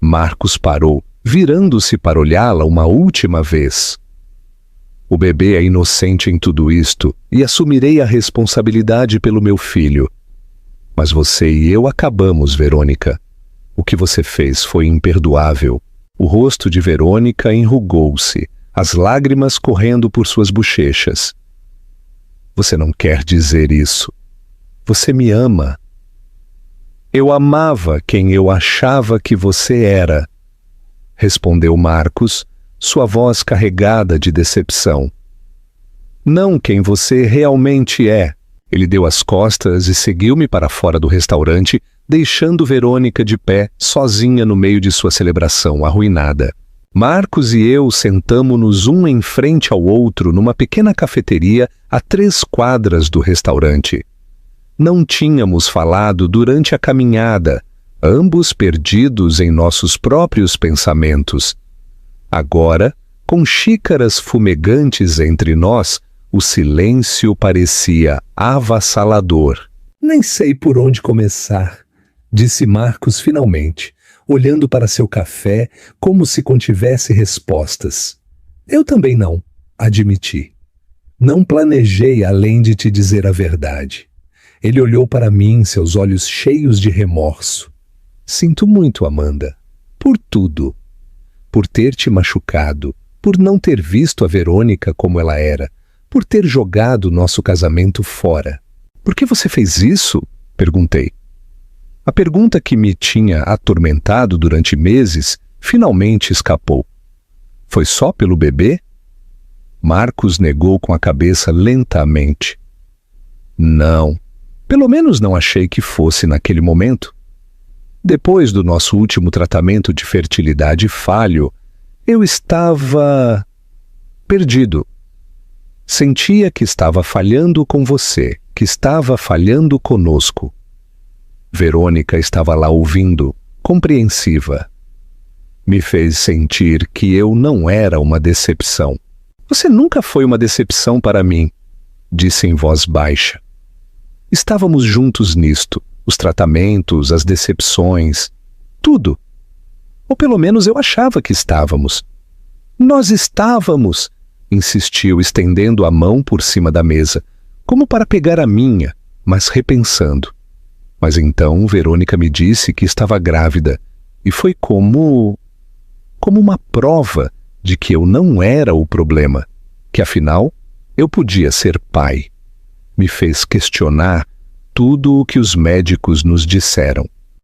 Marcos parou, virando-se para olhá-la uma última vez. O bebê é inocente em tudo isto e assumirei a responsabilidade pelo meu filho. Mas você e eu acabamos, Verônica. O que você fez foi imperdoável. O rosto de Verônica enrugou-se, as lágrimas correndo por suas bochechas. Você não quer dizer isso. Você me ama. Eu amava quem eu achava que você era, respondeu Marcos, sua voz carregada de decepção. Não quem você realmente é. Ele deu as costas e seguiu-me para fora do restaurante, deixando Verônica de pé, sozinha no meio de sua celebração arruinada. Marcos e eu sentamo-nos um em frente ao outro numa pequena cafeteria a 3 quadras do restaurante. Não tínhamos falado durante a caminhada, ambos perdidos em nossos próprios pensamentos. Agora, com xícaras fumegantes entre nós, o silêncio parecia avassalador. Nem sei por onde começar, disse Marcos finalmente, olhando para seu café como se contivesse respostas. Eu também não, admiti. Não planejei além de te dizer a verdade. Ele olhou para mim, seus olhos cheios de remorso. Sinto muito, Amanda, por tudo. Por ter te machucado, por não ter visto a Verônica como ela era, por ter jogado nosso casamento fora. Por que você fez isso? Perguntei. A pergunta que me tinha atormentado durante meses finalmente escapou. Foi só pelo bebê? Marcos negou com a cabeça lentamente. Não. Pelo menos não achei que fosse naquele momento. Depois do nosso último tratamento de fertilidade falho, eu estava perdido. Sentia que estava falhando com você, que estava falhando conosco. Verônica estava lá ouvindo, compreensiva. Me fez sentir que eu não era uma decepção. Você nunca foi uma decepção para mim, disse em voz baixa. Estávamos juntos nisto, os tratamentos, as decepções, tudo. Ou pelo menos eu achava que estávamos. Nós estávamos, insistiu, estendendo a mão por cima da mesa, como para pegar a minha, mas repensando. Mas então Verônica me disse que estava grávida, e foi como uma prova de que eu não era o problema, que afinal eu podia ser pai. Me fez questionar tudo o que os médicos nos disseram.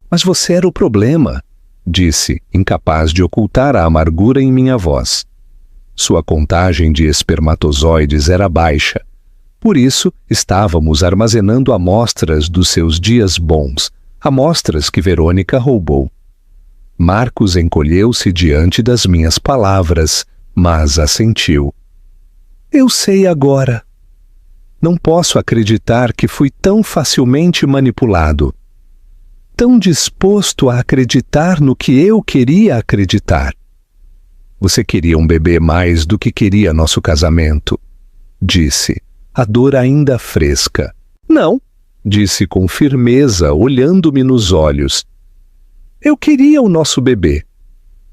Mas você era o problema, disse, incapaz de ocultar a amargura em minha voz. Sua contagem de espermatozoides era baixa. Por isso, estávamos armazenando amostras dos seus dias bons, amostras que Verônica roubou. Marcos encolheu-se diante das minhas palavras, mas assentiu. Eu sei agora. Não posso acreditar que fui tão facilmente manipulado. Tão disposto a acreditar no que eu queria acreditar. Você queria um bebê mais do que queria nosso casamento, disse, a dor ainda fresca. Não, disse com firmeza, olhando-me nos olhos. Eu queria o nosso bebê.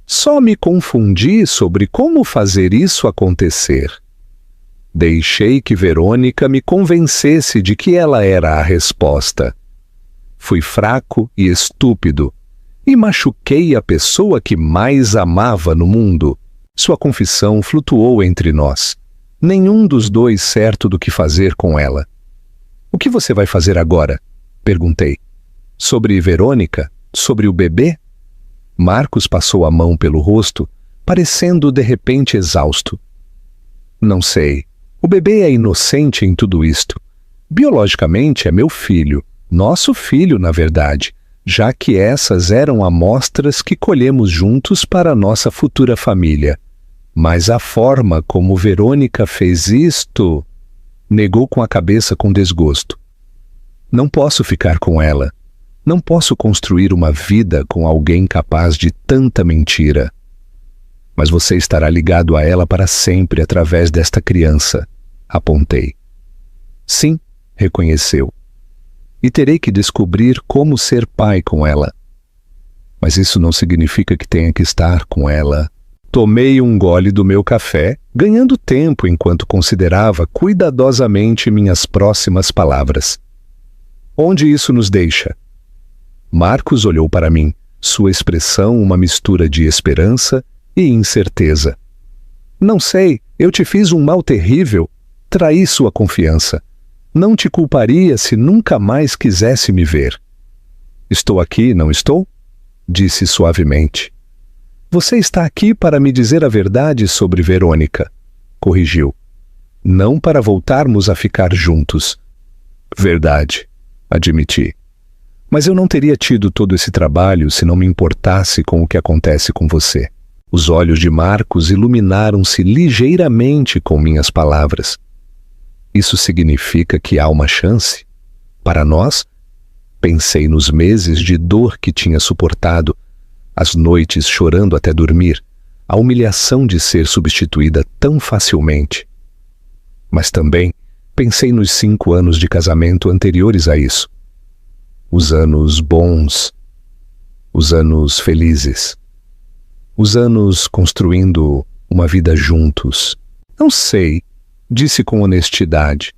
Só me confundi sobre como fazer isso acontecer. Deixei que Verônica me convencesse de que ela era a resposta. Fui fraco e estúpido, e machuquei a pessoa que mais amava no mundo. Sua confissão flutuou entre nós. Nenhum dos dois certo do que fazer com ela. O que você vai fazer agora? Perguntei. Sobre Verônica? Sobre o bebê? Marcos passou a mão pelo rosto, parecendo de repente exausto. Não sei. O bebê é inocente em tudo isto. Biologicamente é meu filho, nosso filho, na verdade, já que essas eram amostras que colhemos juntos para nossa futura família. Mas a forma como Verônica fez isto... Negou com a cabeça com desgosto. Não posso ficar com ela. Não posso construir uma vida com alguém capaz de tanta mentira. Mas você estará ligado a ela para sempre através desta criança, apontei. Sim, reconheceu. E terei que descobrir como ser pai com ela. Mas isso não significa que tenha que estar com ela. Tomei um gole do meu café, ganhando tempo enquanto considerava cuidadosamente minhas próximas palavras. Onde isso nos deixa? Marcos olhou para mim, sua expressão uma mistura de esperança e incerteza. Não sei, eu te fiz um mal terrível, traí sua confiança. Não te culparia se nunca mais quisesse me ver. Estou aqui, não estou? Disse suavemente. Você está aqui para me dizer a verdade sobre Verônica, corrigiu. Não para voltarmos a ficar juntos. Verdade, admiti. Mas eu não teria tido todo esse trabalho se não me importasse com o que acontece com você. Os olhos de Marcos iluminaram-se ligeiramente com minhas palavras. Isso significa que há uma chance? Para nós? Pensei nos meses de dor que tinha suportado, as noites chorando até dormir, a humilhação de ser substituída tão facilmente. Mas também pensei nos 5 anos de casamento anteriores a isso. Os anos bons, os anos felizes, os anos construindo uma vida juntos. Não sei, disse com honestidade.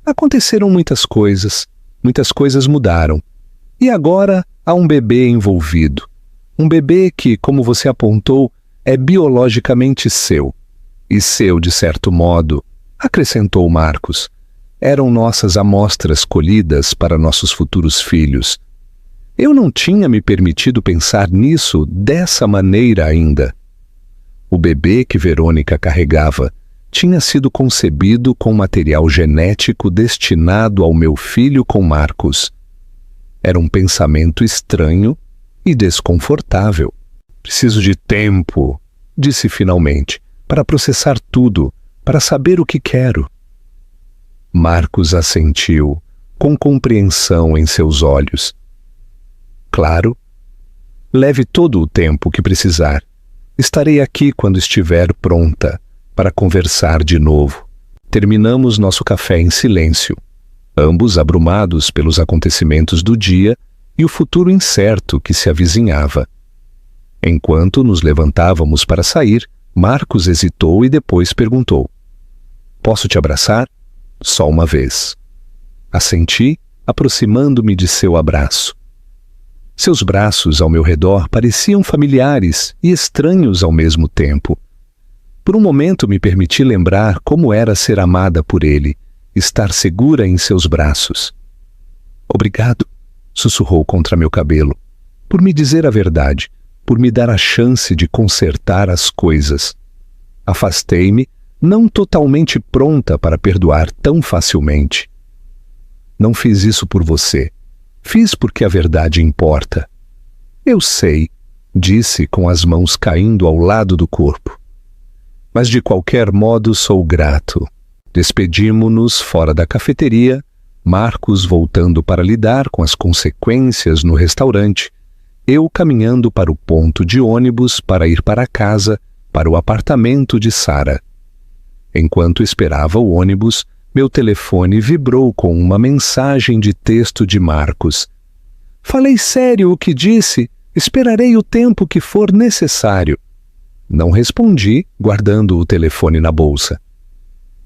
Aconteceram muitas coisas mudaram. E agora há um bebê envolvido. Um bebê que, como você apontou, é biologicamente seu. E seu, de certo modo, acrescentou Marcos. Eram nossas amostras colhidas para nossos futuros filhos. Eu não tinha me permitido pensar nisso dessa maneira ainda. O bebê que Verônica carregava tinha sido concebido com material genético destinado ao meu filho com Marcos. Era um pensamento estranho e desconfortável. Preciso de tempo, disse finalmente, para processar tudo, para saber o que quero. Marcos assentiu, com compreensão em seus olhos. Claro. Leve todo o tempo que precisar. Estarei aqui quando estiver pronta, para conversar de novo. Terminamos nosso café em silêncio, ambos abrumados pelos acontecimentos do dia e o futuro incerto que se avizinhava. Enquanto nos levantávamos para sair, Marcos hesitou e depois perguntou: Posso te abraçar? Só uma vez. Assenti, aproximando-me de seu abraço. Seus braços ao meu redor pareciam familiares e estranhos ao mesmo tempo. Por um momento me permiti lembrar como era ser amada por ele, estar segura em seus braços. Obrigado, sussurrou contra meu cabelo, por me dizer a verdade, por me dar a chance de consertar as coisas. Afastei-me, não totalmente pronta para perdoar tão facilmente. Não fiz isso por você. Fiz porque a verdade importa. Eu sei, disse com as mãos caindo ao lado do corpo. Mas de qualquer modo sou grato. Despedimo-nos fora da cafeteria, Marcos voltando para lidar com as consequências no restaurante, eu caminhando para o ponto de ônibus para ir para casa, para o apartamento de Sara. Enquanto esperava o ônibus, meu telefone vibrou com uma mensagem de texto de Marcos. Falei sério o que disse, esperarei o tempo que for necessário. Não respondi, guardando o telefone na bolsa.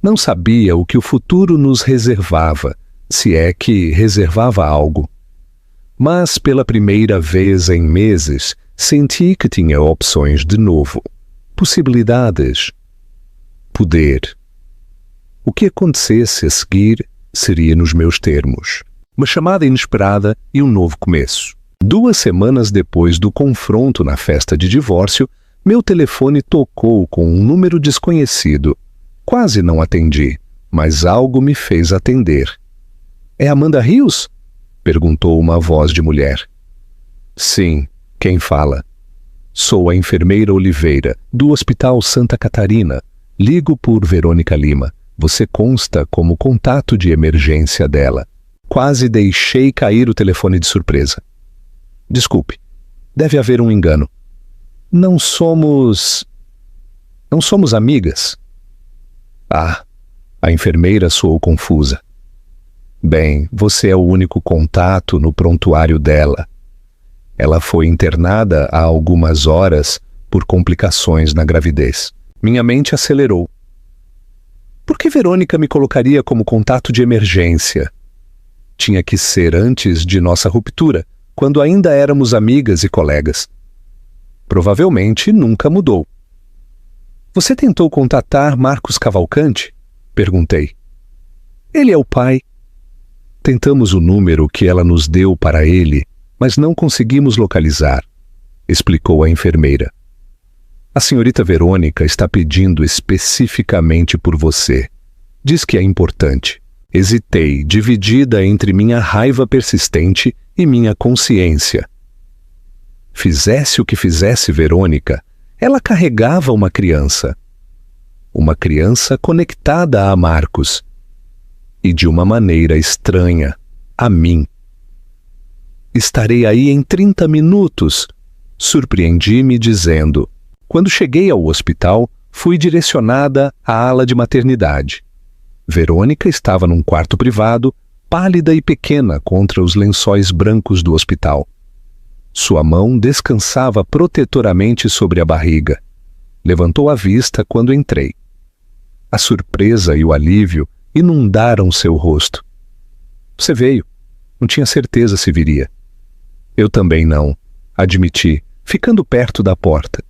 Não sabia o que o futuro nos reservava, se é que reservava algo. Mas pela primeira vez em meses, senti que tinha opções de novo. Possibilidades. Poder. O que acontecesse a seguir seria nos meus termos. Uma chamada inesperada e um novo começo. 2 semanas depois do confronto na festa de divórcio, meu telefone tocou com um número desconhecido. Quase não atendi, mas algo me fez atender. É Amanda Rios? Perguntou uma voz de mulher. Sim, quem fala? Sou a enfermeira Oliveira, do Hospital Santa Catarina. Ligo por Verônica Lima. Você consta como contato de emergência dela. Quase deixei cair o telefone de surpresa. Desculpe, deve haver um engano. Não somos amigas? Ah, a enfermeira soou confusa. Bem, você é o único contato no prontuário dela. Ela foi internada há algumas horas por complicações na gravidez. Minha mente acelerou. Por que Verônica me colocaria como contato de emergência? Tinha que ser antes de nossa ruptura, quando ainda éramos amigas e colegas. Provavelmente nunca mudou. Você tentou contatar Marcos Cavalcante? Perguntei. Ele é o pai. Tentamos o número que ela nos deu para ele, mas não conseguimos localizar, explicou a enfermeira. A senhorita Verônica está pedindo especificamente por você. Diz que é importante. Hesitei, dividida entre minha raiva persistente e minha consciência. Fizesse o que fizesse Verônica, ela carregava uma criança. Uma criança conectada a Marcos. E de uma maneira estranha, a mim. Estarei aí em 30 minutos, surpreendi-me dizendo. Quando cheguei ao hospital, fui direcionada à ala de maternidade. Verônica estava num quarto privado, pálida e pequena contra os lençóis brancos do hospital. Sua mão descansava protetoramente sobre a barriga. Levantou a vista quando entrei. A surpresa e o alívio inundaram seu rosto. Você veio. Não tinha certeza se viria. Eu também não, admiti, ficando perto da porta.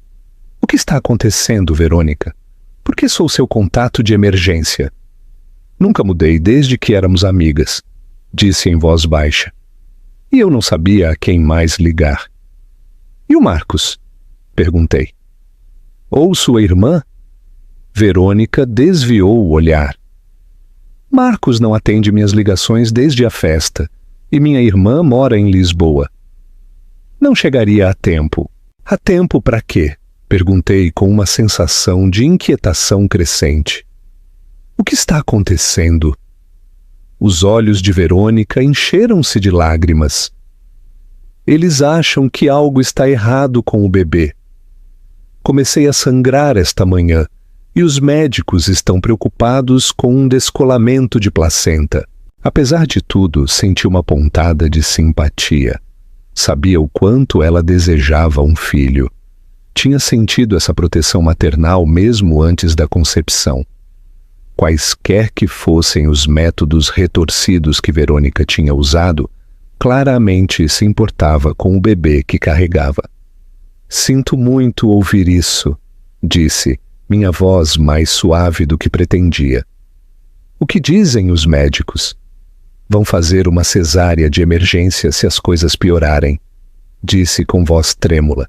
O que está acontecendo, Verônica? Por que sou seu contato de emergência? Nunca mudei desde que éramos amigas, disse em voz baixa. E eu não sabia a quem mais ligar. E o Marcos? Perguntei. Ou sua irmã? Verônica desviou o olhar. Marcos não atende minhas ligações desde a festa, e minha irmã mora em Lisboa. Não chegaria a tempo. A tempo para quê? Perguntei com uma sensação de inquietação crescente. O que está acontecendo? Os olhos de Verônica encheram-se de lágrimas. Eles acham que algo está errado com o bebê. Comecei a sangrar esta manhã, e os médicos estão preocupados com um descolamento de placenta. Apesar de tudo, senti uma pontada de simpatia. Sabia o quanto ela desejava um filho. Tinha sentido essa proteção maternal mesmo antes da concepção. Quaisquer que fossem os métodos retorcidos que Verônica tinha usado, claramente se importava com o bebê que carregava. Sinto muito ouvir isso, disse, minha voz mais suave do que pretendia. O que dizem os médicos? Vão fazer uma cesárea de emergência se as coisas piorarem, disse com voz trêmula.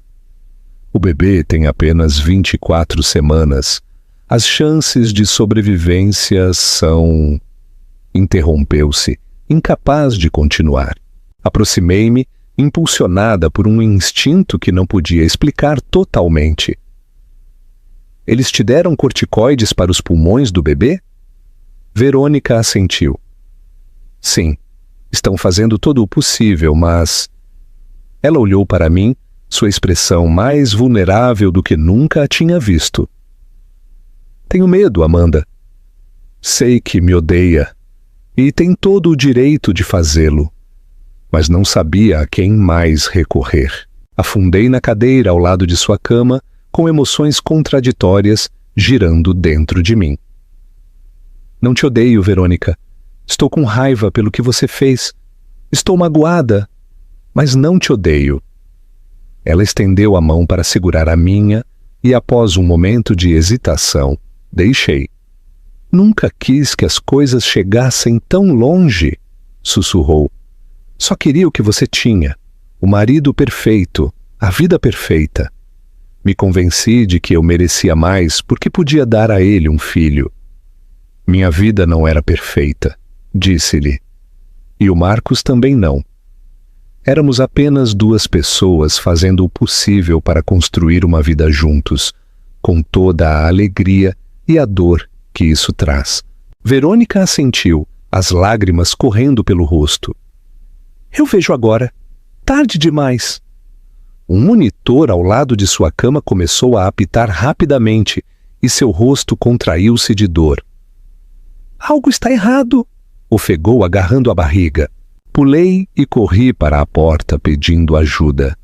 O bebê tem apenas 24 semanas. As chances de sobrevivência são... Interrompeu-se, incapaz de continuar. Aproximei-me, impulsionada por um instinto que não podia explicar totalmente. Eles te deram corticoides para os pulmões do bebê? Verônica assentiu. Sim, estão fazendo todo o possível, mas... Ela olhou para mim, sua expressão mais vulnerável do que nunca a tinha visto. Tenho medo, Amanda. Sei que me odeia, e tem todo o direito de fazê-lo, mas não sabia a quem mais recorrer. Afundei na cadeira ao lado de sua cama, com emoções contraditórias girando dentro de mim. Não te odeio, Verônica. Estou com raiva pelo que você fez. Estou magoada, mas não te odeio. Ela estendeu a mão para segurar a minha e, após um momento de hesitação, deixei. Nunca quis que as coisas chegassem tão longe, sussurrou. Só queria o que você tinha, o marido perfeito, a vida perfeita. Me convenci de que eu merecia mais porque podia dar a ele um filho. Minha vida não era perfeita, disse-lhe. E o Marcos também não. Éramos apenas duas pessoas fazendo o possível para construir uma vida juntos, com toda a alegria e a dor que isso traz. Verônica assentiu, as lágrimas correndo pelo rosto. Eu vejo agora. Tarde demais. Um monitor ao lado de sua cama começou a apitar rapidamente e seu rosto contraiu-se de dor. Algo está errado, ofegou agarrando a barriga. Pulei e corri para a porta pedindo ajuda.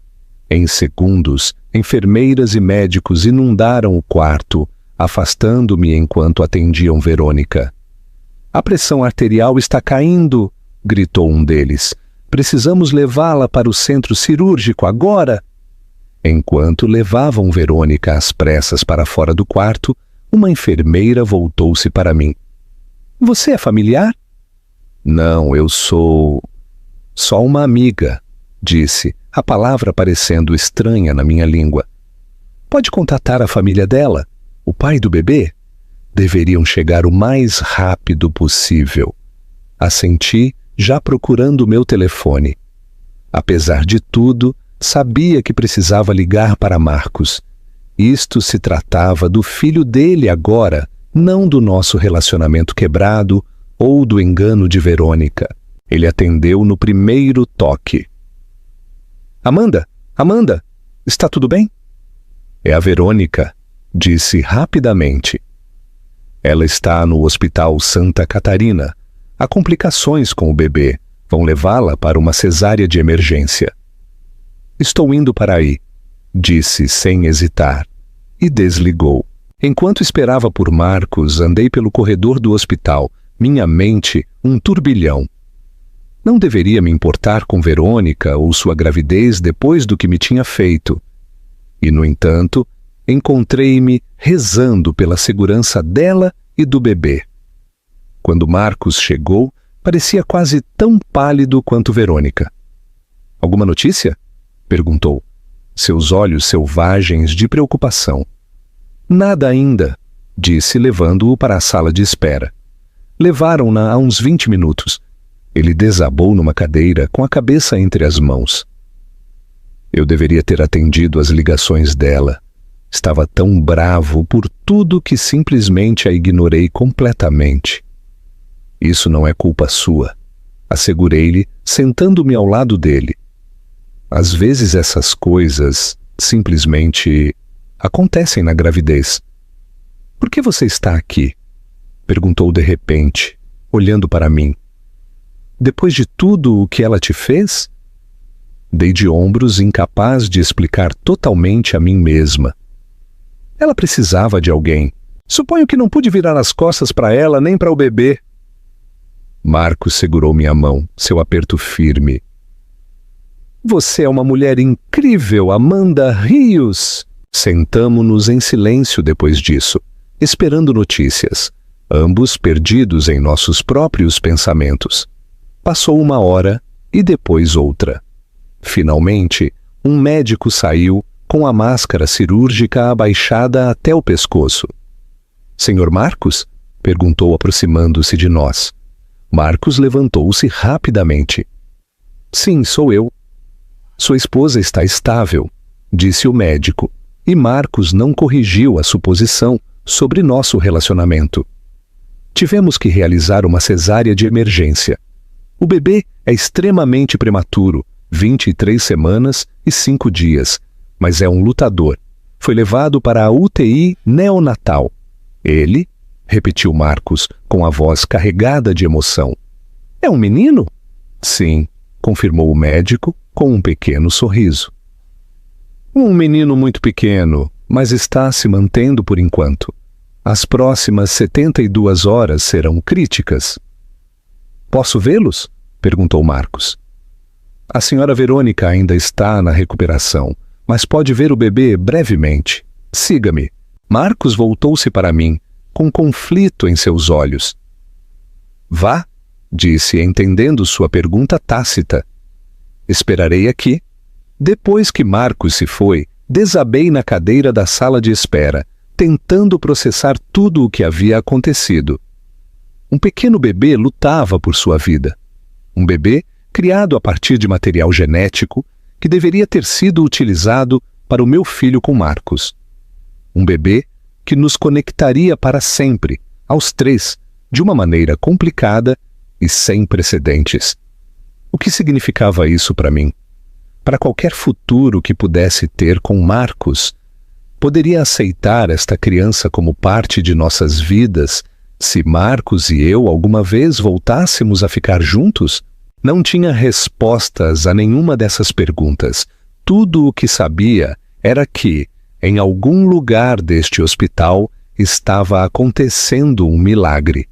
Em segundos, enfermeiras e médicos inundaram o quarto, afastando-me enquanto atendiam Verônica. A pressão arterial está caindo, gritou um deles. Precisamos levá-la para o centro cirúrgico agora. Enquanto levavam Verônica às pressas para fora do quarto, uma enfermeira voltou-se para mim. Você é familiar? Não, eu sou... Só uma amiga, disse, a palavra parecendo estranha na minha língua. Pode contatar a família dela? O pai do bebê? Deveriam chegar o mais rápido possível. Assenti, já procurando meu telefone. Apesar de tudo, sabia que precisava ligar para Marcos. Isto se tratava do filho dele agora, não do nosso relacionamento quebrado ou do engano de Verônica. Ele atendeu no primeiro toque. Amanda, está tudo bem? É a Verônica, disse rapidamente. Ela está no Hospital Santa Catarina. Há complicações com o bebê. Vão levá-la para uma cesárea de emergência. Estou indo para aí, disse sem hesitar, e desligou. Enquanto esperava por Marcos, andei pelo corredor do hospital, minha mente um turbilhão. Não deveria me importar com Verônica ou sua gravidez depois do que me tinha feito. E, no entanto, encontrei-me rezando pela segurança dela e do bebê. Quando Marcos chegou, parecia quase tão pálido quanto Verônica. Alguma notícia? Perguntou, seus olhos selvagens de preocupação. Nada ainda, disse, levando-o para a sala de espera. Levaram-na há uns 20 minutos. Ele desabou numa cadeira com a cabeça entre as mãos. Eu deveria ter atendido às ligações dela. Estava tão bravo por tudo que simplesmente a ignorei completamente. Isso não é culpa sua, assegurei-lhe, sentando-me ao lado dele. Às vezes essas coisas simplesmente acontecem na gravidez. Por que você está aqui? Perguntou de repente, olhando para mim. Depois de tudo o que ela te fez? Dei de ombros, incapaz de explicar totalmente a mim mesma. Ela precisava de alguém. Suponho que não pude virar as costas para ela nem para o bebê. Marcos segurou minha mão, seu aperto firme. Você é uma mulher incrível, Amanda Rios. Sentamo-nos em silêncio depois disso, esperando notícias, ambos perdidos em nossos próprios pensamentos. Passou 1 hora e depois outra. Finalmente, um médico saiu com a máscara cirúrgica abaixada até o pescoço. "Senhor Marcos?" perguntou aproximando-se de nós. Marcos levantou-se rapidamente. "Sim, sou eu." "Sua esposa está estável", disse o médico, e Marcos não corrigiu a suposição sobre nosso relacionamento. "Tivemos que realizar uma cesárea de emergência. O bebê é extremamente prematuro, 23 semanas e 5 dias, mas é um lutador. Foi levado para a UTI neonatal." "Ele?" repetiu Marcos, com a voz carregada de emoção. "É um menino?" "Sim", confirmou o médico, com um pequeno sorriso. "Um menino muito pequeno, mas está se mantendo por enquanto. As próximas 72 horas serão críticas." "Posso vê-los?" perguntou Marcos. "A senhora Verônica ainda está na recuperação, mas pode ver o bebê brevemente. Siga-me." Marcos voltou-se para mim, com conflito em seus olhos. "Vá", disse, entendendo sua pergunta tácita. "Esperarei aqui." Depois que Marcos se foi, desabei na cadeira da sala de espera, tentando processar tudo o que havia acontecido. Um pequeno bebê lutava por sua vida. Um bebê criado a partir de material genético que deveria ter sido utilizado para o meu filho com Marcos. Um bebê que nos conectaria para sempre, aos 3, de uma maneira complicada e sem precedentes. O que significava isso para mim? Para qualquer futuro que pudesse ter com Marcos, poderia aceitar esta criança como parte de nossas vidas se Marcos e eu alguma vez voltássemos a ficar juntos? Não tinha respostas a nenhuma dessas perguntas. Tudo o que sabia era que, em algum lugar deste hospital, estava acontecendo um milagre.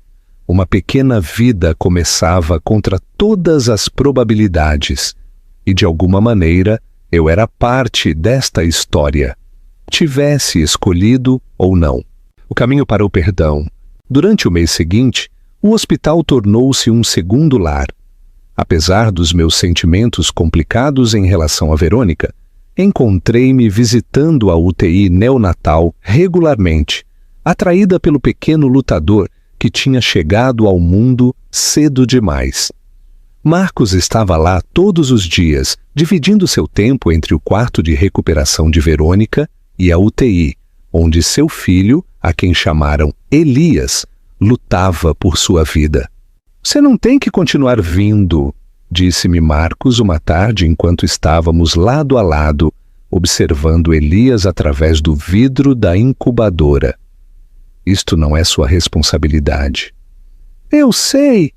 Uma pequena vida começava contra todas as probabilidades. E, de alguma maneira, eu era parte desta história, tivesse escolhido ou não. O caminho para o perdão. Durante o mês seguinte, o hospital tornou-se um segundo lar. Apesar dos meus sentimentos complicados em relação a Verônica, encontrei-me visitando a UTI neonatal regularmente, atraída pelo pequeno lutador que tinha chegado ao mundo cedo demais. Marcos estava lá todos os dias, dividindo seu tempo entre o quarto de recuperação de Verônica e a UTI, onde seu filho, a quem chamaram Elias, lutava por sua vida. "Você não tem que continuar vindo", disse-me Marcos uma tarde enquanto estávamos lado a lado, observando Elias através do vidro da incubadora. "Isto não é sua responsabilidade." "Eu sei",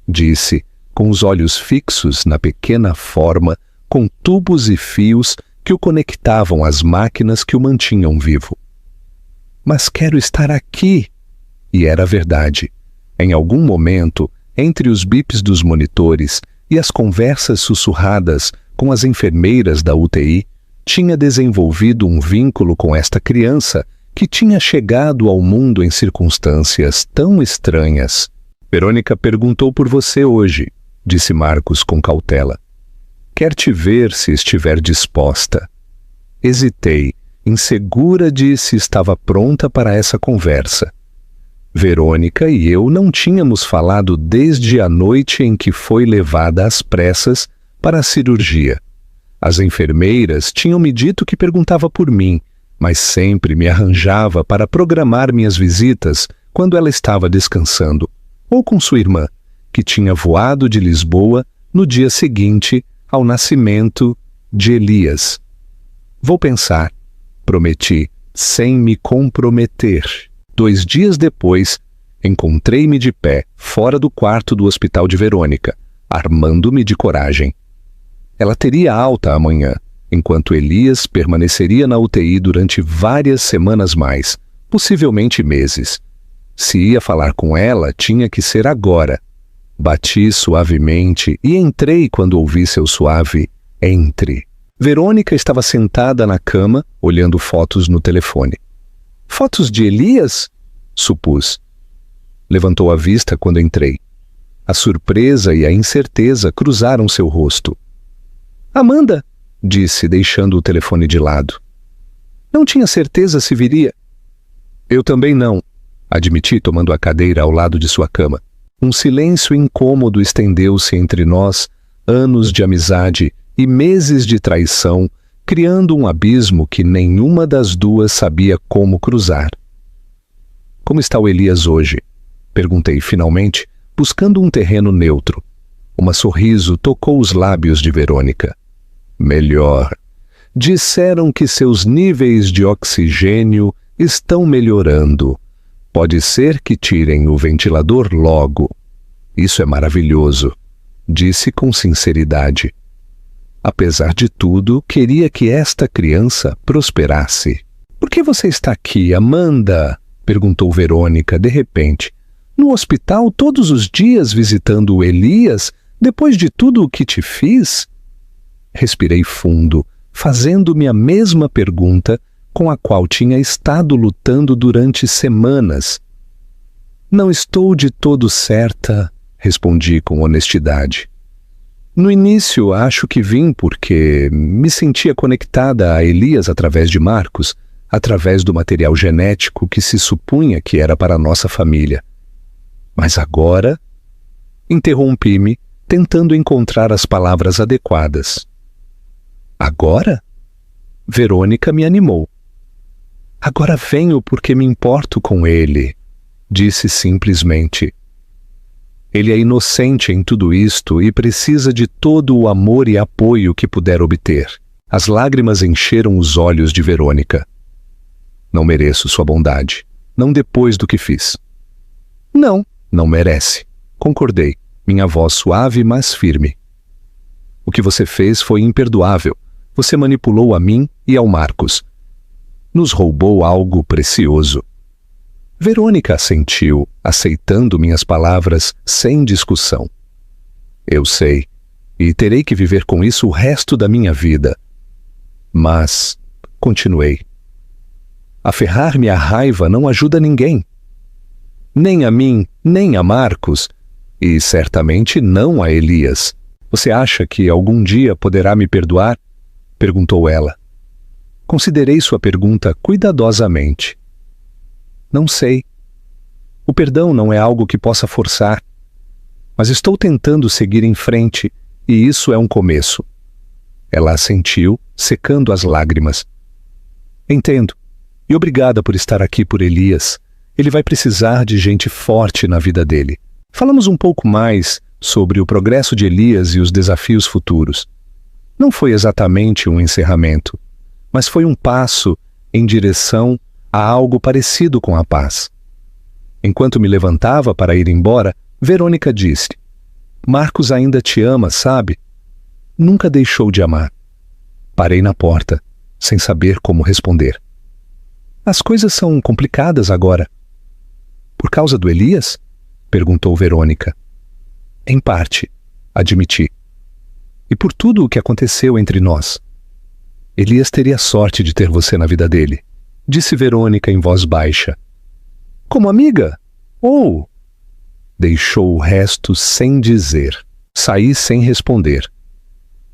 disse, com os olhos fixos na pequena forma, com tubos e fios que o conectavam às máquinas que o mantinham vivo. "Mas quero estar aqui." E era verdade. Em algum momento, entre os bips dos monitores e as conversas sussurradas com as enfermeiras da UTI, tinha desenvolvido um vínculo com esta criança que tinha chegado ao mundo em circunstâncias tão estranhas. "Verônica perguntou por você hoje", disse Marcos com cautela. "Quer te ver se estiver disposta." Hesitei, insegura de se estava pronta para essa conversa. Verônica e eu não tínhamos falado desde a noite em que foi levada às pressas para a cirurgia. As enfermeiras tinham me dito que perguntava por mim, mas sempre me arranjava para programar minhas visitas quando ela estava descansando, ou com sua irmã, que tinha voado de Lisboa no dia seguinte ao nascimento de Elias. "Vou pensar", prometi, sem me comprometer. 2 dias depois, encontrei-me de pé, fora do quarto do hospital de Verônica, armando-me de coragem. Ela teria alta amanhã, enquanto Elias permaneceria na UTI durante várias semanas mais, possivelmente meses. Se ia falar com ela, tinha que ser agora. Bati suavemente e entrei quando ouvi seu suave "entre". Verônica estava sentada na cama, olhando fotos no telefone. "Fotos de Elias?", supus. Levantou a vista quando entrei. A surpresa e a incerteza cruzaram seu rosto. Amanda, disse, deixando o telefone de lado. Não tinha certeza se viria. Eu também não, admiti, tomando a cadeira ao lado de sua cama. Um silêncio incômodo estendeu-se entre nós, anos de amizade e meses de traição, criando um abismo que nenhuma das duas sabia como cruzar. Como está o Elias hoje? Perguntei finalmente, buscando um terreno neutro. Um sorriso tocou os lábios de Verônica. Melhor. Disseram que seus níveis de oxigênio estão melhorando. Pode ser que tirem o ventilador logo. Isso é maravilhoso, disse com sinceridade. Apesar de tudo, queria que esta criança prosperasse. Por que você está aqui, Amanda? Perguntou Verônica de repente. No hospital todos os dias visitando o Elias, depois de tudo o que te fiz? Respirei fundo, fazendo-me a mesma pergunta com a qual tinha estado lutando durante semanas. Não estou de todo certa, respondi com honestidade. No início, acho que vim porque me sentia conectada a Elias através de Marcos, através do material genético que se supunha que era para nossa família. Mas agora... Interrompi-me, tentando encontrar as palavras adequadas. Agora? Verônica me animou. Agora venho porque me importo com ele, disse simplesmente. Ele é inocente em tudo isto e precisa de todo o amor e apoio que puder obter. As lágrimas encheram os olhos de Verônica. Não mereço sua bondade, não depois do que fiz. Não merece, concordei, minha voz suave mas firme. O que você fez foi imperdoável. Você manipulou a mim e ao Marcos. Nos roubou algo precioso. Verônica assentiu, aceitando minhas palavras sem discussão. Eu sei, e terei que viver com isso o resto da minha vida. Mas, continuei, aferrar-me à raiva não ajuda ninguém. Nem a mim, nem a Marcos, e certamente não a Elias. Você acha que algum dia poderá me perdoar? Perguntou ela. Considerei sua pergunta cuidadosamente. Não sei. O perdão não é algo que possa forçar. Mas estou tentando seguir em frente, e isso é um começo. Ela assentiu, secando as lágrimas. Entendo. E obrigada por estar aqui por Elias. Ele vai precisar de gente forte na vida dele. Falamos um pouco mais sobre o progresso de Elias e os desafios futuros. Não foi exatamente um encerramento, mas foi um passo em direção a algo parecido com a paz. Enquanto me levantava para ir embora, Verônica disse: Marcos ainda te ama, sabe? Nunca deixou de amar. Parei na porta, sem saber como responder. As coisas são complicadas agora. Por causa do Elias? Perguntou Verônica. Em parte, admiti. E por tudo o que aconteceu entre nós. Elias teria sorte de ter você na vida dele, disse Verônica em voz baixa. Como amiga? Ou... Deixou o resto sem dizer. Saí sem responder.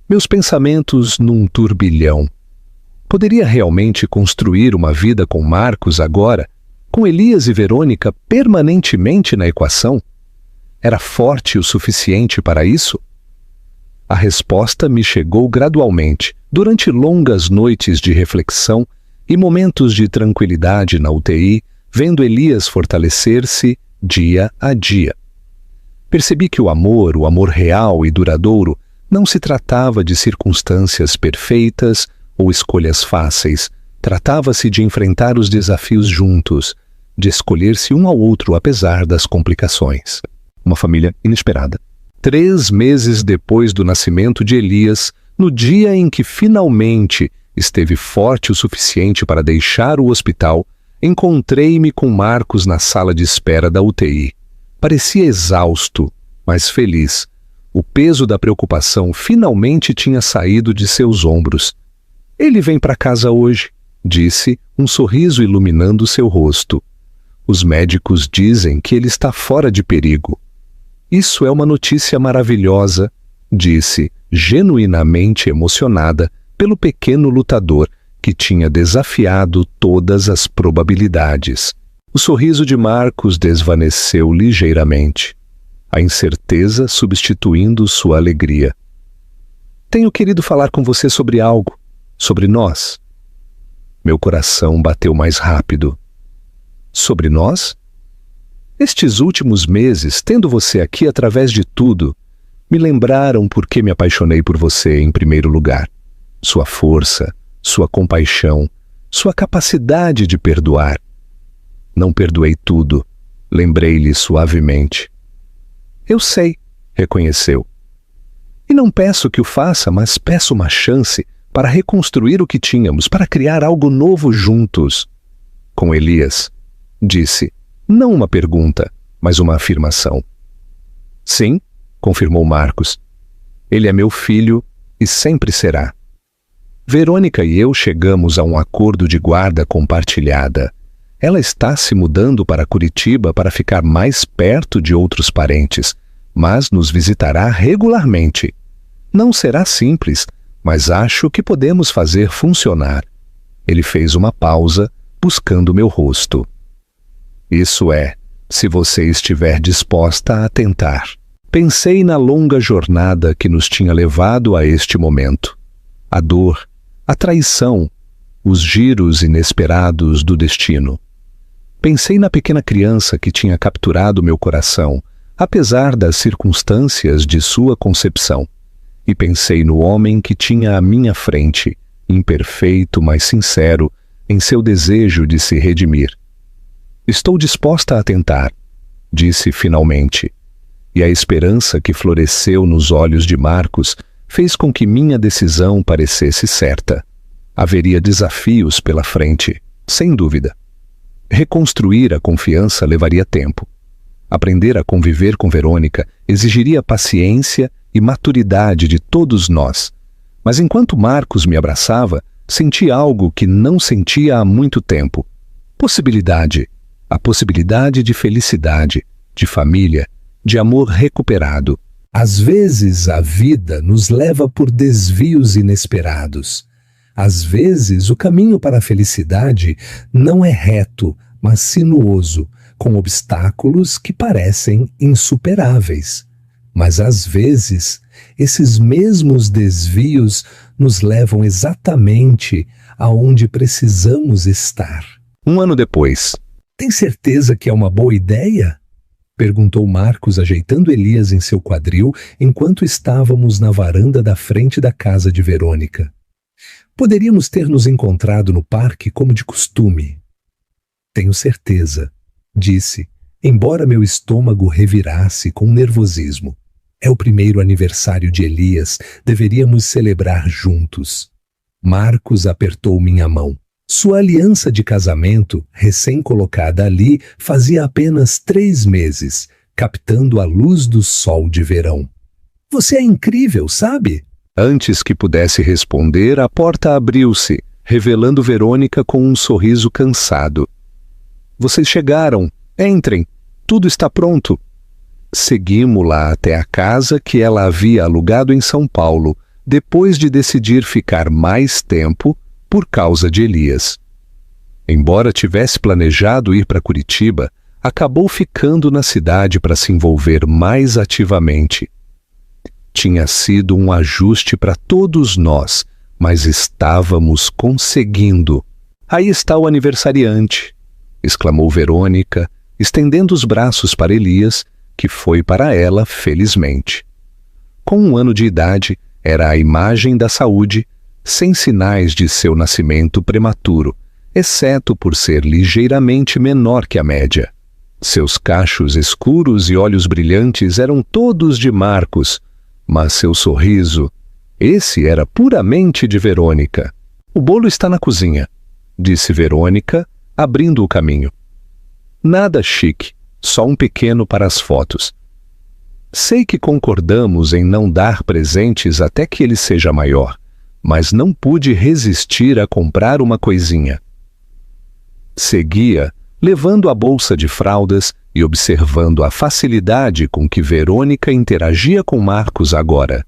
Meus pensamentos num turbilhão. Poderia realmente construir uma vida com Marcos agora, com Elias e Verônica permanentemente na equação? Era forte o suficiente para isso? A resposta me chegou gradualmente, durante longas noites de reflexão e momentos de tranquilidade na UTI, vendo Elias fortalecer-se dia a dia. Percebi que o amor real e duradouro, não se tratava de circunstâncias perfeitas ou escolhas fáceis. Tratava-se de enfrentar os desafios juntos, de escolher-se um ao outro apesar das complicações. Uma família inesperada. 3 meses depois do nascimento de Elias, no dia em que finalmente esteve forte o suficiente para deixar o hospital, encontrei-me com Marcos na sala de espera da UTI. Parecia exausto, mas feliz. O peso da preocupação finalmente tinha saído de seus ombros. Ele vem para casa hoje, disse, um sorriso iluminando seu rosto. Os médicos dizem que ele está fora de perigo. Isso é uma notícia maravilhosa, disse, genuinamente emocionada pelo pequeno lutador que tinha desafiado todas as probabilidades. O sorriso de Marcos desvaneceu ligeiramente, a incerteza substituindo sua alegria. Tenho querido falar com você sobre algo, sobre nós. Meu coração bateu mais rápido. Sobre nós? Estes últimos meses, tendo você aqui através de tudo, me lembraram por que me apaixonei por você em primeiro lugar. Sua força, sua compaixão, sua capacidade de perdoar. Não perdoei tudo, lembrei-lhe suavemente. Eu sei, reconheceu. E não peço que o faça, mas peço uma chance para reconstruir o que tínhamos, para criar algo novo juntos. Com Elias, disse, não uma pergunta, mas uma afirmação. Sim, confirmou Marcos. Ele é meu filho e sempre será. Verônica e eu chegamos a um acordo de guarda compartilhada. Ela está se mudando para Curitiba para ficar mais perto de outros parentes, mas nos visitará regularmente. Não será simples, mas acho que podemos fazer funcionar. Ele fez uma pausa, buscando meu rosto. Isso é, se você estiver disposta a tentar. Pensei na longa jornada que nos tinha levado a este momento. A dor, a traição, os giros inesperados do destino. Pensei na pequena criança que tinha capturado meu coração, apesar das circunstâncias de sua concepção. E pensei no homem que tinha à minha frente, imperfeito, mas sincero, em seu desejo de se redimir. Estou disposta a tentar, disse finalmente. E a esperança que floresceu nos olhos de Marcos fez com que minha decisão parecesse certa. Haveria desafios pela frente, sem dúvida. Reconstruir a confiança levaria tempo. Aprender a conviver com Verônica exigiria paciência e maturidade de todos nós. Mas enquanto Marcos me abraçava, senti algo que não sentia há muito tempo. Possibilidade. A possibilidade de felicidade, de família, de amor recuperado. Às vezes a vida nos leva por desvios inesperados. Às vezes o caminho para a felicidade não é reto, mas sinuoso, com obstáculos que parecem insuperáveis. Mas às vezes esses mesmos desvios nos levam exatamente aonde precisamos estar. Um ano depois. Tem certeza que é uma boa ideia? Perguntou Marcos, ajeitando Elias em seu quadril, enquanto estávamos na varanda da frente da casa de Verônica. Poderíamos ter nos encontrado no parque como de costume. Tenho certeza, disse, embora meu estômago revirasse com nervosismo. É o primeiro aniversário de Elias, deveríamos celebrar juntos. Marcos apertou minha mão. Sua aliança de casamento, recém-colocada ali, fazia apenas 3 meses, captando a luz do sol de verão. Você é incrível, sabe? Antes que pudesse responder, a porta abriu-se, revelando Verônica com um sorriso cansado. Vocês chegaram. Entrem. Tudo está pronto. Seguimos-la até a casa que ela havia alugado em São Paulo, depois de decidir ficar mais tempo por causa de Elias. Embora tivesse planejado ir para Curitiba, acabou ficando na cidade para se envolver mais ativamente. Tinha sido um ajuste para todos nós, mas estávamos conseguindo. Aí está o aniversariante, exclamou Verônica, estendendo os braços para Elias, que foi para ela felizmente. Com 1 ano de idade, era a imagem da saúde, sem sinais de seu nascimento prematuro, exceto por ser ligeiramente menor que a média. Seus cachos escuros e olhos brilhantes eram todos de Marcos, mas seu sorriso, esse era puramente de Verônica. O bolo está na cozinha, disse Verônica, abrindo o caminho. Nada chique, só um pequeno para as fotos. Sei que concordamos em não dar presentes até que ele seja maior, mas não pude resistir a comprar uma coisinha. Seguia, levando a bolsa de fraldas e observando a facilidade com que Verônica interagia com Marcos agora.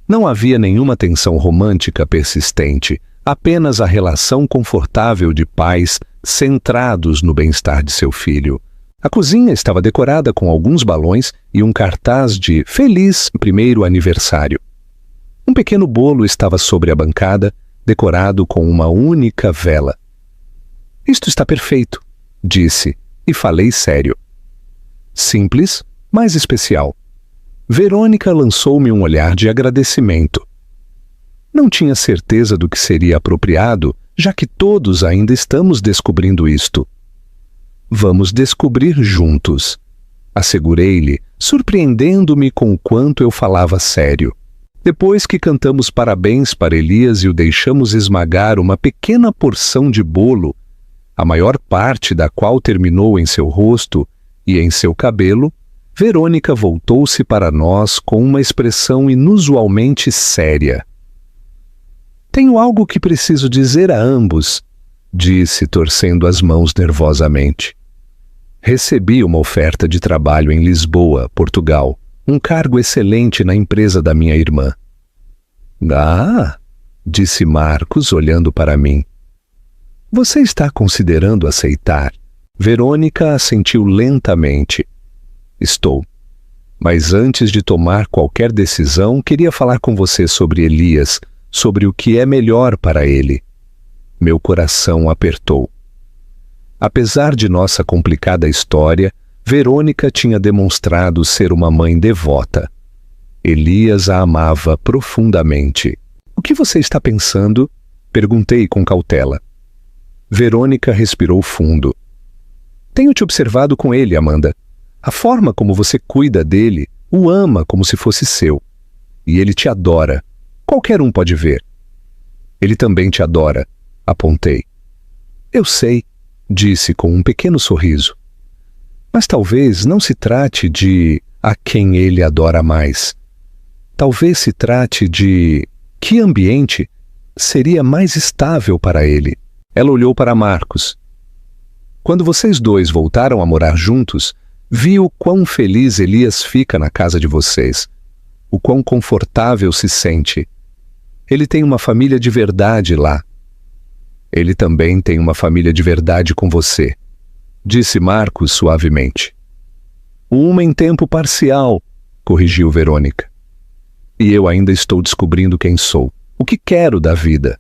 Não havia nenhuma tensão romântica persistente, apenas a relação confortável de pais centrados no bem-estar de seu filho. A cozinha estava decorada com alguns balões e um cartaz de Feliz Primeiro Aniversário. Um pequeno bolo estava sobre a bancada, decorado com uma única vela. Isto está perfeito, disse, e falei sério. Simples, mas especial. Verônica lançou-me um olhar de agradecimento. Não tinha certeza do que seria apropriado, já que todos ainda estamos descobrindo isto. Vamos descobrir juntos, assegurei-lhe, surpreendendo-me com o quanto eu falava sério. Depois que cantamos parabéns para Elias e o deixamos esmagar uma pequena porção de bolo, a maior parte da qual terminou em seu rosto e em seu cabelo, Verônica voltou-se para nós com uma expressão inusualmente séria. Tenho algo que preciso dizer a ambos, disse, torcendo as mãos nervosamente. Recebi uma oferta de trabalho em Lisboa, Portugal, um cargo excelente na empresa da minha irmã. Ah, disse Marcos, olhando para mim. Você está considerando aceitar? Verônica assentiu lentamente. Estou. Mas antes de tomar qualquer decisão, queria falar com você sobre Elias, sobre o que é melhor para ele. Meu coração apertou. Apesar de nossa complicada história, Verônica tinha demonstrado ser uma mãe devota. Elias a amava profundamente. O que você está pensando? Perguntei com cautela. Verônica respirou fundo. Tenho te observado com ele, Amanda. A forma como você cuida dele, o ama como se fosse seu. E ele te adora. Qualquer um pode ver. Ele também te adora, apontei. Eu sei, disse com um pequeno sorriso. Mas talvez não se trate de a quem ele adora mais. Talvez se trate de que ambiente seria mais estável para ele. Ela olhou para Marcos. Quando vocês dois voltaram a morar juntos, vi o quão feliz Elias fica na casa de vocês, o quão confortável se sente. Ele tem uma família de verdade lá. Ele também tem uma família de verdade com você, disse Marcos suavemente. Uma em tempo parcial, corrigiu Verônica. E eu ainda estou descobrindo quem sou, o que quero da vida.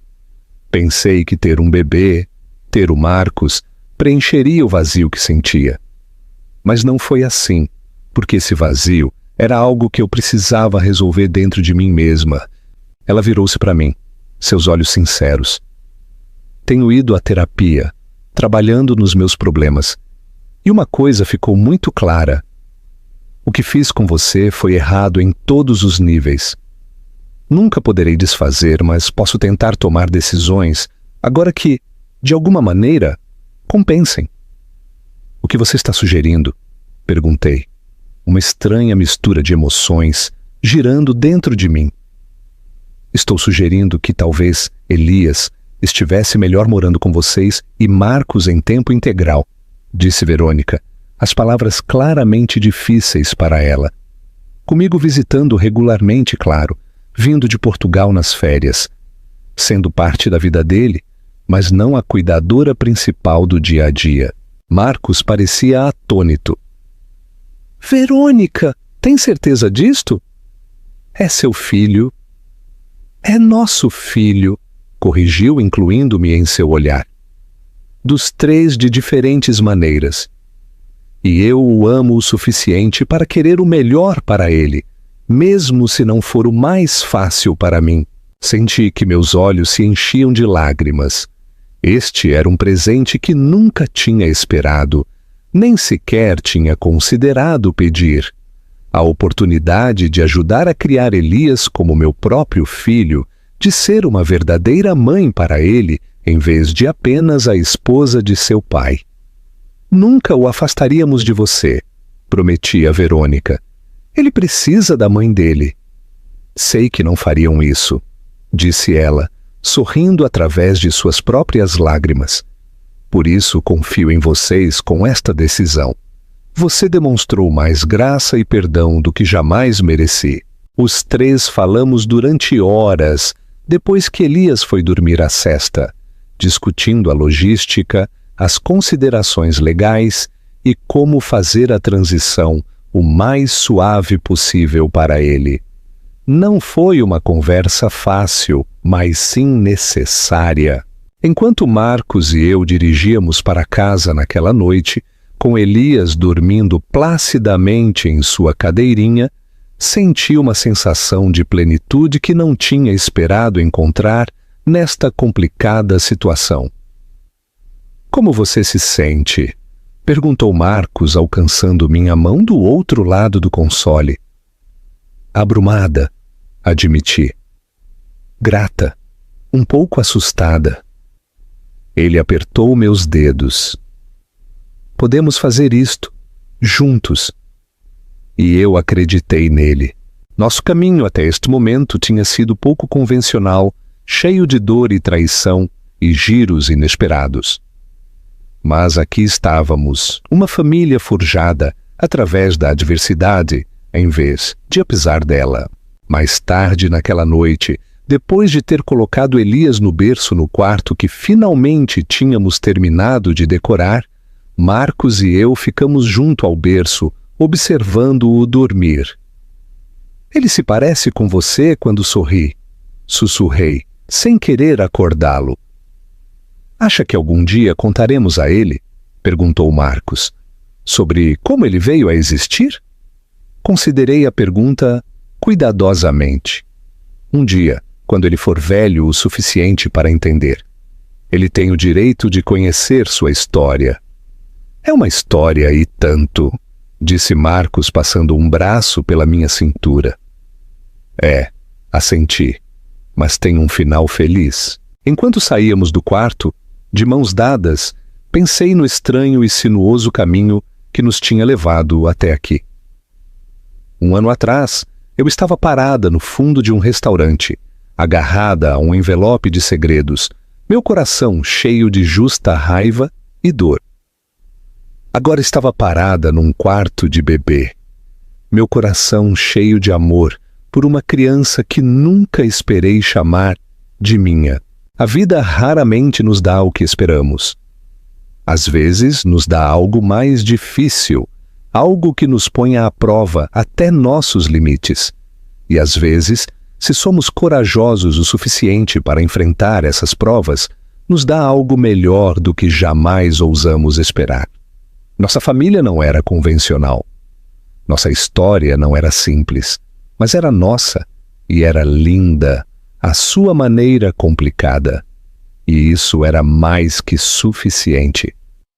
Pensei que ter um bebê, ter o Marcos, preencheria o vazio que sentia. Mas não foi assim, porque esse vazio era algo que eu precisava resolver dentro de mim mesma. Ela virou-se para mim, seus olhos sinceros. Tenho ido à terapia, trabalhando nos meus problemas. E uma coisa ficou muito clara. O que fiz com você foi errado em todos os níveis. Nunca poderei desfazer, mas posso tentar tomar decisões, agora que, de alguma maneira, compensem. O que você está sugerindo? Perguntei. Uma estranha mistura de emoções girando dentro de mim. Estou sugerindo que talvez Elias estivesse melhor morando com vocês e Marcos em tempo integral, disse Verônica, as palavras claramente difíceis para ela. Comigo visitando regularmente, claro, vindo de Portugal nas férias, sendo parte da vida dele, mas não a cuidadora principal do dia a dia. Marcos parecia atônito. Verônica, tem certeza disto? É seu filho. É nosso filho, corrigiu, incluindo-me em seu olhar. Dos três de diferentes maneiras. E eu o amo o suficiente para querer o melhor para ele, mesmo se não for o mais fácil para mim. Senti que meus olhos se enchiam de lágrimas. Este era um presente que nunca tinha esperado, nem sequer tinha considerado pedir. A oportunidade de ajudar a criar Elias como meu próprio filho, de ser uma verdadeira mãe para ele, em vez de apenas a esposa de seu pai. Nunca o afastaríamos de você, prometia Verônica. Ele precisa da mãe dele. Sei que não fariam isso, disse ela, sorrindo através de suas próprias lágrimas. Por isso confio em vocês com esta decisão. Você demonstrou mais graça e perdão do que jamais mereci. Os três falamos durante horas, depois que Elias foi dormir a sesta, discutindo a logística, as considerações legais e como fazer a transição o mais suave possível para ele. Não foi uma conversa fácil, mas sim necessária. Enquanto Marcos e eu dirigíamos para casa naquela noite, com Elias dormindo placidamente em sua cadeirinha, senti uma sensação de plenitude que não tinha esperado encontrar nesta complicada situação. Como você se sente? Perguntou Marcos, alcançando minha mão do outro lado do console. Abrumada, admiti. Grata, um pouco assustada. Ele apertou meus dedos. Podemos fazer isto, juntos. E eu acreditei nele. Nosso caminho até este momento tinha sido pouco convencional, cheio de dor e traição e giros inesperados. Mas aqui estávamos, uma família forjada através da adversidade, em vez de apesar dela. Mais tarde naquela noite, depois de ter colocado Elias no berço no quarto que finalmente tínhamos terminado de decorar, Marcos e eu ficamos junto ao berço, observando-o dormir. Ele se parece com você quando sorri, sussurrei, sem querer acordá-lo. Acha que algum dia contaremos a ele? Perguntou Marcos. Sobre como ele veio a existir? Considerei a pergunta cuidadosamente. Um dia, quando ele for velho o suficiente para entender. Ele tem o direito de conhecer sua história. É uma história e tanto, disse Marcos passando um braço pela minha cintura. É, assenti, mas tem um final feliz. Enquanto saíamos do quarto, de mãos dadas, pensei no estranho e sinuoso caminho que nos tinha levado até aqui. Um ano atrás, eu estava parada no fundo de um restaurante, agarrada a um envelope de segredos, meu coração cheio de justa raiva e dor. Agora estava parada num quarto de bebê, meu coração cheio de amor por uma criança que nunca esperei chamar de minha. A vida raramente nos dá o que esperamos. Às vezes nos dá algo mais difícil, algo que nos põe à prova até nossos limites. E às vezes, se somos corajosos o suficiente para enfrentar essas provas, nos dá algo melhor do que jamais ousamos esperar. Nossa família não era convencional. Nossa história não era simples, mas era nossa e era linda, à sua maneira complicada. E isso era mais que suficiente.